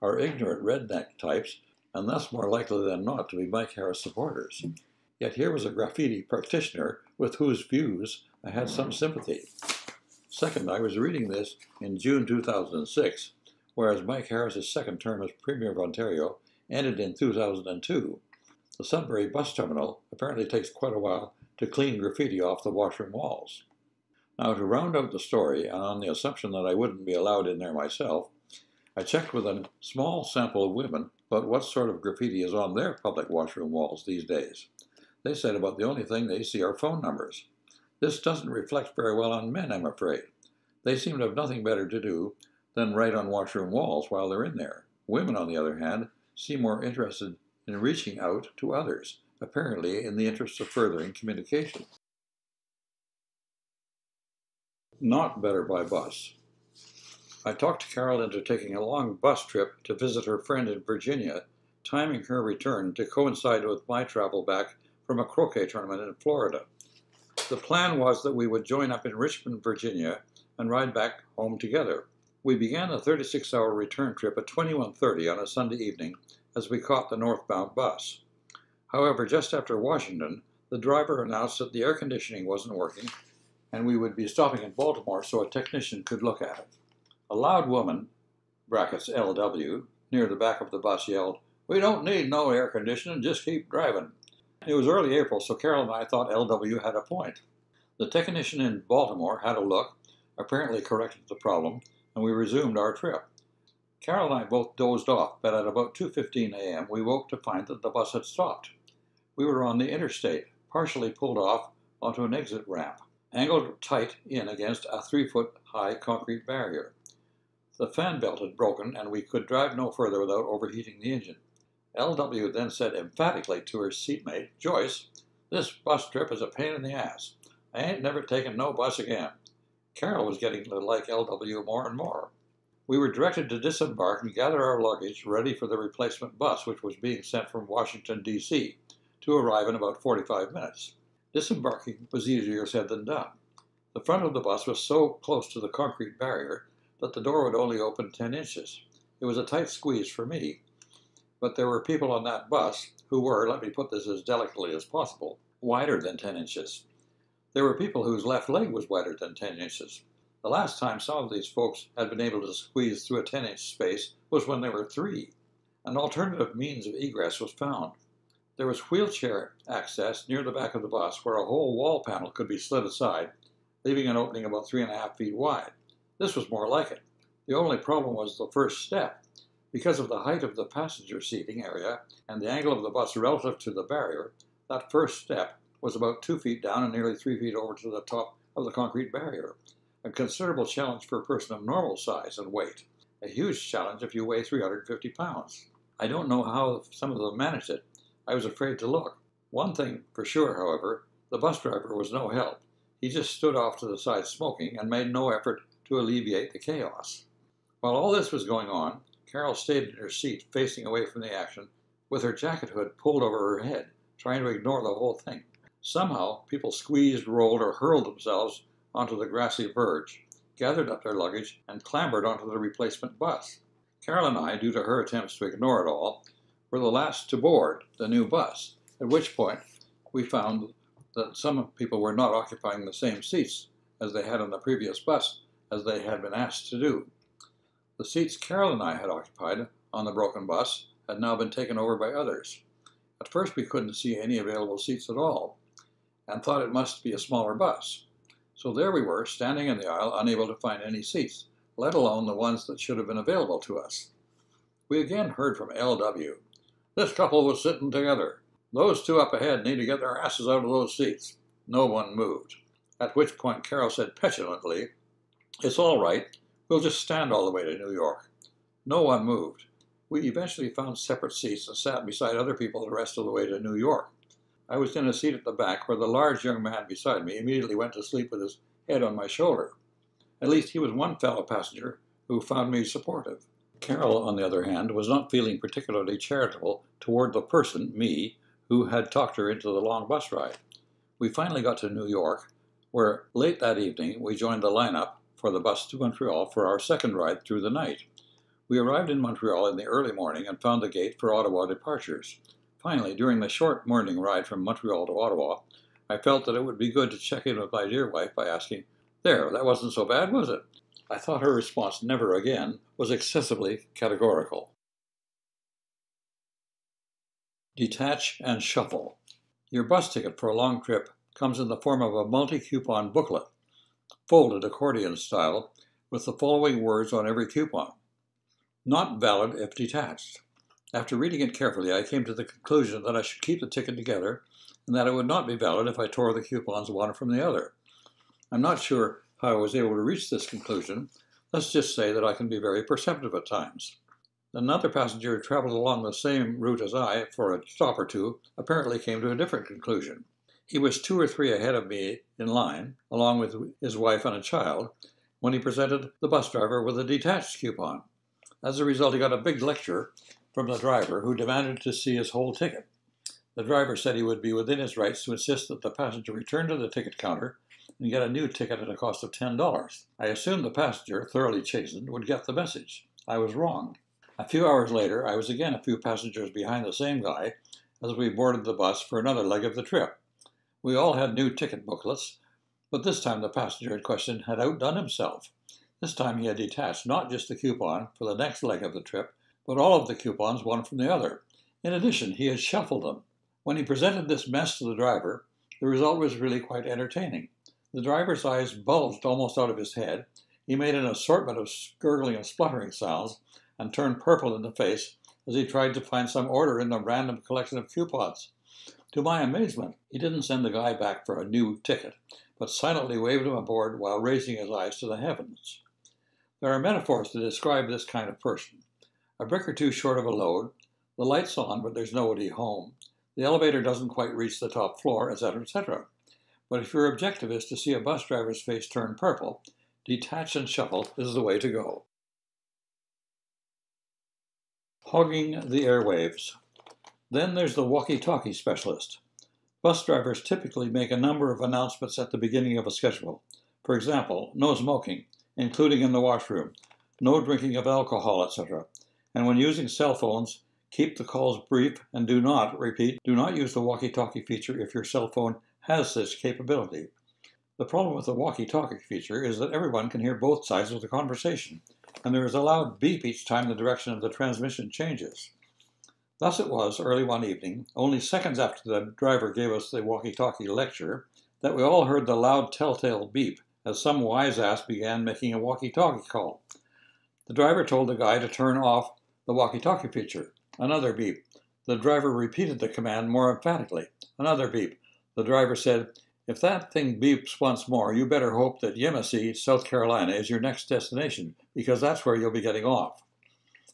[SPEAKER 1] are ignorant redneck types and thus more likely than not to be Mike Harris supporters. Yet here was a graffiti practitioner with whose views I had some sympathy. Second, I was reading this in June 2006, whereas Mike Harris's second term as Premier of Ontario ended in 2002. The Sudbury bus terminal apparently takes quite a while to clean graffiti off the washroom walls. Now, to round out the story, and on the assumption that I wouldn't be allowed in there myself, I checked with a small sample of women about what sort of graffiti is on their public washroom walls these days. They said about the only thing they see are phone numbers. This doesn't reflect very well on men, I'm afraid. They seem to have nothing better to do than write on washroom walls while they're in there. Women, on the other hand, seem more interested in reaching out to others, apparently in the interest of furthering communication. Not better by bus. I talked Carol into taking a long bus trip to visit her friend in Virginia, timing her return to coincide with my travel back from a croquet tournament in Florida. The plan was that we would join up in Richmond, Virginia, and ride back home together. We began the 36-hour return trip at 21:30 on a Sunday evening as we caught the northbound bus. However, just after Washington, the driver announced that the air conditioning wasn't working and we would be stopping in Baltimore so a technician could look at it. A loud woman, brackets LW, near the back of the bus yelled, "We don't need no air conditioning, just keep driving." It was early April, so Carol and I thought LW had a point. The technician in Baltimore had a look, apparently corrected the problem, and we resumed our trip. Carol and I both dozed off, but at about 2:15 a.m. we woke to find that the bus had stopped. We were on the interstate, partially pulled off onto an exit ramp, angled tight in against a 3-foot-high concrete barrier. The fan belt had broken, and we could drive no further without overheating the engine. LW then said emphatically to her seatmate, "Joyce, this bus trip is a pain in the ass. I ain't never taken no bus again." Carol was getting to like LW more and more. We were directed to disembark and gather our luggage ready for the replacement bus, which was being sent from Washington, D.C., to arrive in about 45 minutes. Disembarking was easier said than done. The front of the bus was so close to the concrete barrier that the door would only open 10 inches. It was a tight squeeze for me, but there were people on that bus who were, let me put this as delicately as possible, wider than 10 inches. There were people whose left leg was wider than 10 inches. The last time some of these folks had been able to squeeze through a 10-inch space was when they were 3. An alternative means of egress was found. There was wheelchair access near the back of the bus where a whole wall panel could be slid aside, leaving an opening about 3.5 feet wide. This was more like it. The only problem was the first step. Because of the height of the passenger seating area and the angle of the bus relative to the barrier, that first step was about 2 feet down and nearly 3 feet over to the top of the concrete barrier. A considerable challenge for a person of normal size and weight. A huge challenge if you weigh 350 pounds. I don't know how some of them managed it. I was afraid to look. One thing for sure, however, the bus driver was no help. He just stood off to the side smoking and made no effort to alleviate the chaos. While all this was going on, Carol stayed in her seat facing away from the action with her jacket hood pulled over her head, trying to ignore the whole thing. Somehow, people squeezed, rolled, or hurled themselves onto the grassy verge, gathered up their luggage, and clambered onto the replacement bus. Carol and I, due to her attempts to ignore it all, were the last to board the new bus, at which point we found that some people were not occupying the same seats as they had on the previous bus, as they had been asked to do. The seats Carol and I had occupied on the broken bus had now been taken over by others. At first we couldn't see any available seats at all, and thought it must be a smaller bus. So there we were, standing in the aisle, unable to find any seats, let alone the ones that should have been available to us. We again heard from LW. "This couple was sitting together. Those two up ahead need to get their asses out of those seats." No one moved. At which point Carol said petulantly, "It's all right. We'll just stand all the way to New York." No one moved. We eventually found separate seats and sat beside other people the rest of the way to New York. I was in a seat at the back where the large young man beside me immediately went to sleep with his head on my shoulder. At least he was one fellow passenger who found me supportive. Carol, on the other hand, was not feeling particularly charitable toward the person, me, who had talked her into the long bus ride. We finally got to New York, where late that evening we joined the lineup for the bus to Montreal for our second ride through the night. We arrived in Montreal in the early morning and found the gate for Ottawa departures. Finally, during the short morning ride from Montreal to Ottawa, I felt that it would be good to check in with my dear wife by asking, "There, that wasn't so bad, was it?" I thought her response, "Never again," was excessively categorical. Detach and shuffle. Your bus ticket for a long trip comes in the form of a multi-coupon booklet, folded accordion style, with the following words on every coupon. Not valid if detached. After reading it carefully, I came to the conclusion that I should keep the ticket together and that it would not be valid if I tore the coupons one from the other. I'm not sure how I was able to reach this conclusion. Let's just say that I can be very perceptive at times. Another passenger who traveled along the same route as I for a stop or two apparently came to a different conclusion. He was 2 or 3 ahead of me in line, along with his wife and a child, when he presented the bus driver with a detached coupon. As a result, he got a big lecture from the driver, who demanded to see his whole ticket. The driver said he would be within his rights to insist that the passenger return to the ticket counter and get a new ticket at a cost of $10. I assumed the passenger, thoroughly chastened, would get the message. I was wrong. A few hours later, I was again a few passengers behind the same guy as we boarded the bus for another leg of the trip. We all had new ticket booklets, but this time the passenger in question had outdone himself. This time he had detached not just the coupon for the next leg of the trip, but all of the coupons one from the other. In addition, he had shuffled them. When he presented this mess to the driver, the result was really quite entertaining. The driver's eyes bulged almost out of his head. He made an assortment of gurgling and spluttering sounds and turned purple in the face as he tried to find some order in the random collection of coupons. To my amazement, he didn't send the guy back for a new ticket, but silently waved him aboard while raising his eyes to the heavens. There are metaphors to describe this kind of person. A brick or two short of a load, the light's on but there's nobody home, the elevator doesn't quite reach the top floor, etc., etc. But if your objective is to see a bus driver's face turn purple, detach and shuffle is the way to go. Hogging the airwaves. Then there's the walkie-talkie specialist. Bus drivers typically make a number of announcements at the beginning of a schedule. For example, no smoking, including in the washroom, no drinking of alcohol, etc. And when using cell phones, keep the calls brief and do not use the walkie-talkie feature if your cell phone has this capability. The problem with the walkie-talkie feature is that everyone can hear both sides of the conversation, and there is a loud beep each time the direction of the transmission changes. Thus it was, early one evening, only seconds after the driver gave us the walkie-talkie lecture, that we all heard the loud telltale beep as some wise-ass began making a walkie-talkie call. The driver told the guy to turn off the walkie-talkie feature. Another beep. The driver repeated the command more emphatically. Another beep. The driver said, "If that thing beeps once more, you better hope that Yemassee, South Carolina, is your next destination, because that's where you'll be getting off."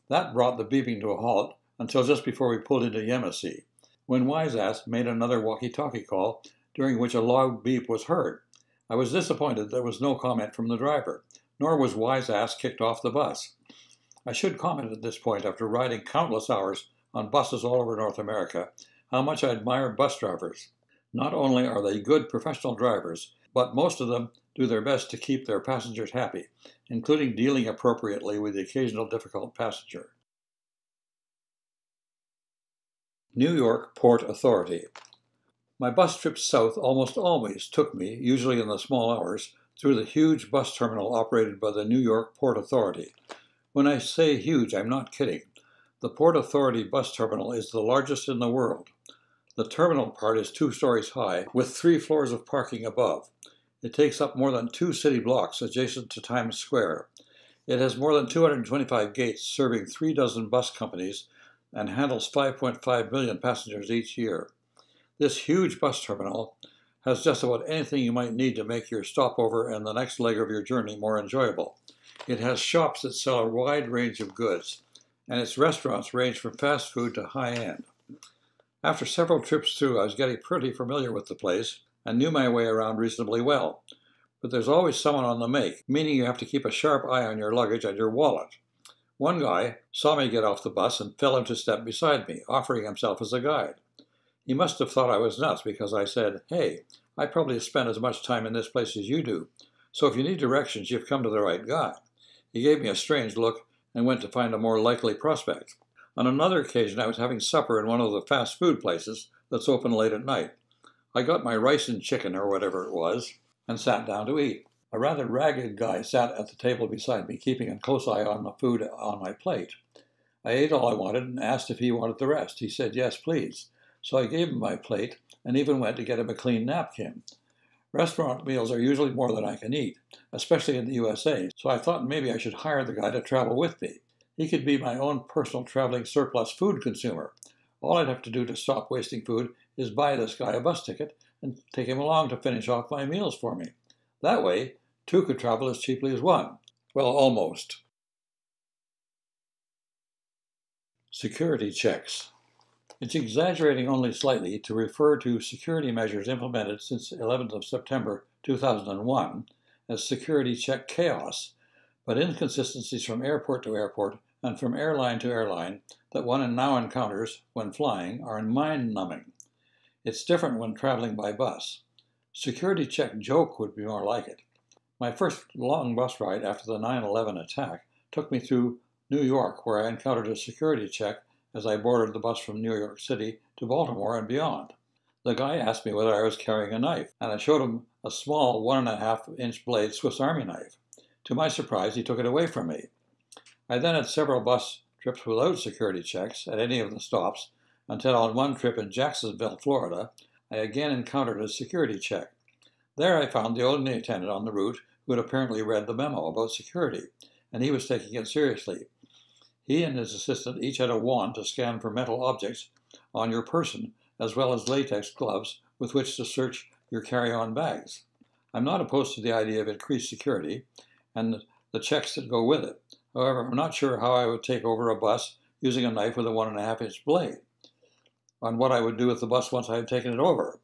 [SPEAKER 1] That brought the beeping to a halt until just before we pulled into Yemassee, when Wise-Ass made another walkie-talkie call, during which a loud beep was heard. I was disappointed there was no comment from the driver, nor was Wise-Ass kicked off the bus. I should comment at this point, after riding countless hours on buses all over North America, how much I admire bus drivers. Not only are they good professional drivers, but most of them do their best to keep their passengers happy, including dealing appropriately with the occasional difficult passenger. New York Port Authority. My bus trips south almost always took me, usually in the small hours, through the huge bus terminal operated by the New York Port Authority. When I say huge, I'm not kidding. The Port Authority bus terminal is the largest in the world. The terminal part is 2 stories high, with 3 floors of parking above. It takes up more than 2 city blocks adjacent to Times Square. It has more than 225 gates serving 3 dozen bus companies and handles 5.5 million passengers each year. This huge bus terminal has just about anything you might need to make your stopover and the next leg of your journey more enjoyable. It has shops that sell a wide range of goods, and its restaurants range from fast food to high-end. After several trips through, I was getting pretty familiar with the place and knew my way around reasonably well. But there's always someone on the make, meaning you have to keep a sharp eye on your luggage and your wallet. One guy saw me get off the bus and fell into step beside me, offering himself as a guide. He must have thought I was nuts because I said, "Hey, I probably spend as much time in this place as you do, so if you need directions, you've come to the right guy." He gave me a strange look and went to find a more likely prospect. On another occasion, I was having supper in one of the fast food places that's open late at night. I got my rice and chicken, or whatever it was, and sat down to eat. A rather ragged guy sat at the table beside me, keeping a close eye on the food on my plate. I ate all I wanted and asked if he wanted the rest. He said, "Yes, please." So I gave him my plate and even went to get him a clean napkin. Restaurant meals are usually more than I can eat, especially in the USA, so I thought maybe I should hire the guy to travel with me. He could be my own personal traveling surplus food consumer. All I'd have to do to stop wasting food is buy this guy a bus ticket and take him along to finish off my meals for me. That way, 2 could travel as cheaply as 1. Well, almost. Security checks. It's exaggerating only slightly to refer to security measures implemented since 11th of September 2001 as security check chaos, but inconsistencies from airport to airport and from airline to airline that one now encounters when flying are mind-numbing. It's different when traveling by bus. Security check joke would be more like it. My first long bus ride after the 9/11 attack took me through New York, where I encountered a security check as I boarded the bus from New York City to Baltimore and beyond. The guy asked me whether I was carrying a knife, and I showed him a small 1.5-inch blade Swiss Army knife. To my surprise, he took it away from me. I then had several bus trips without security checks at any of the stops, until on one trip in Jacksonville, Florida, I again encountered a security check. There I found the only attendant on the route who had apparently read the memo about security, and he was taking it seriously. He and his assistant each had a wand to scan for metal objects on your person, as well as latex gloves with which to search your carry-on bags. I'm not opposed to the idea of increased security and the checks that go with it. However, I'm not sure how I would take over a bus using a knife with a 1.5-inch blade, on what I would do with the bus once I had taken it over.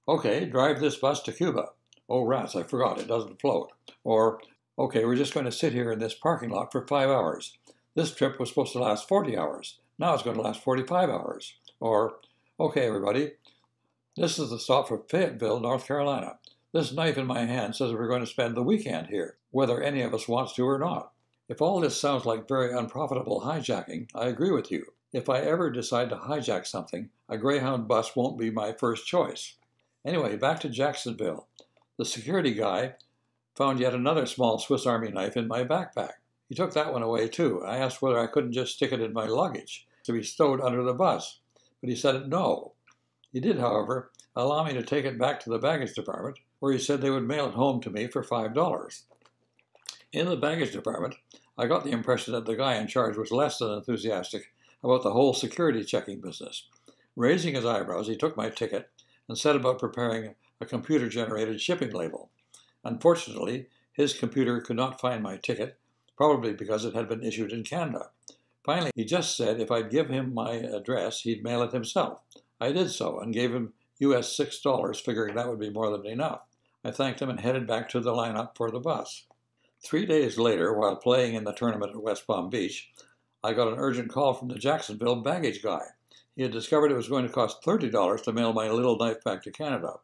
[SPEAKER 1] Okay, drive this bus to Cuba. Oh, rats, I forgot, it doesn't float. Or, okay, we're just going to sit here in this parking lot for 5 hours. This trip was supposed to last 40 hours. Now it's going to last 45 hours. Or, okay, everybody, this is the stop for Fayetteville, North Carolina. This knife in my hand says we're going to spend the weekend here, whether any of us wants to or not. If all this sounds like very unprofitable hijacking, I agree with you. If I ever decide to hijack something, a Greyhound bus won't be my first choice. Anyway, back to Jacksonville. The security guy found yet another small Swiss Army knife in my backpack. He took that one away too. I asked whether I couldn't just stick it in my luggage to be stowed under the bus, but he said no. He did, however, allow me to take it back to the baggage department, where he said they would mail it home to me for $5. In the baggage department, I got the impression that the guy in charge was less than enthusiastic about the whole security checking business. Raising his eyebrows, he took my ticket and set about preparing a computer-generated shipping label. Unfortunately, his computer could not find my ticket, probably because it had been issued in Canada. Finally, he just said if I'd give him my address, he'd mail it himself. I did so and gave him US $6, figuring that would be more than enough. I thanked him and headed back to the lineup for the bus. 3 days later, while playing in the tournament at West Palm Beach, I got an urgent call from the Jacksonville baggage guy. He had discovered it was going to cost $30 to mail my little knife back to Canada.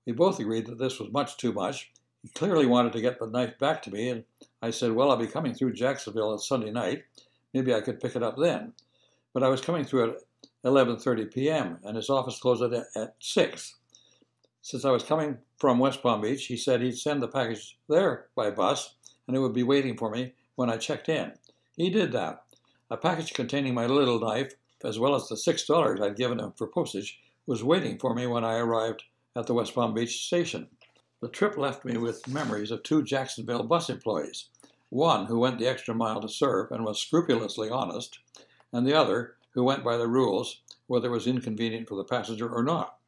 [SPEAKER 1] We both agreed that this was much too much. He clearly wanted to get the knife back to me, and I said, well, I'll be coming through Jacksonville on Sunday night. Maybe I could pick it up then. But I was coming through at 11:30 p.m., and his office closed at 6. Since I was coming from West Palm Beach, he said he'd send the package there by bus, and it would be waiting for me when I checked in. He did that. A package containing my little knife, as well as the $6 I'd given him for postage, was waiting for me when I arrived at the West Palm Beach station. The trip left me with memories of 2 Jacksonville bus employees, one who went the extra mile to serve and was scrupulously honest, and the other who went by the rules, whether it was inconvenient for the passenger or not.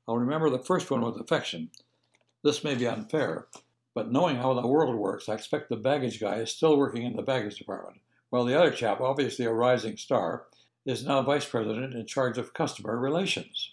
[SPEAKER 1] I'll remember the first one with affection. This may be unfair, but knowing how the world works, I expect the baggage guy is still working in the baggage department, while the other chap, obviously a rising star, is now vice president in charge of customer relations.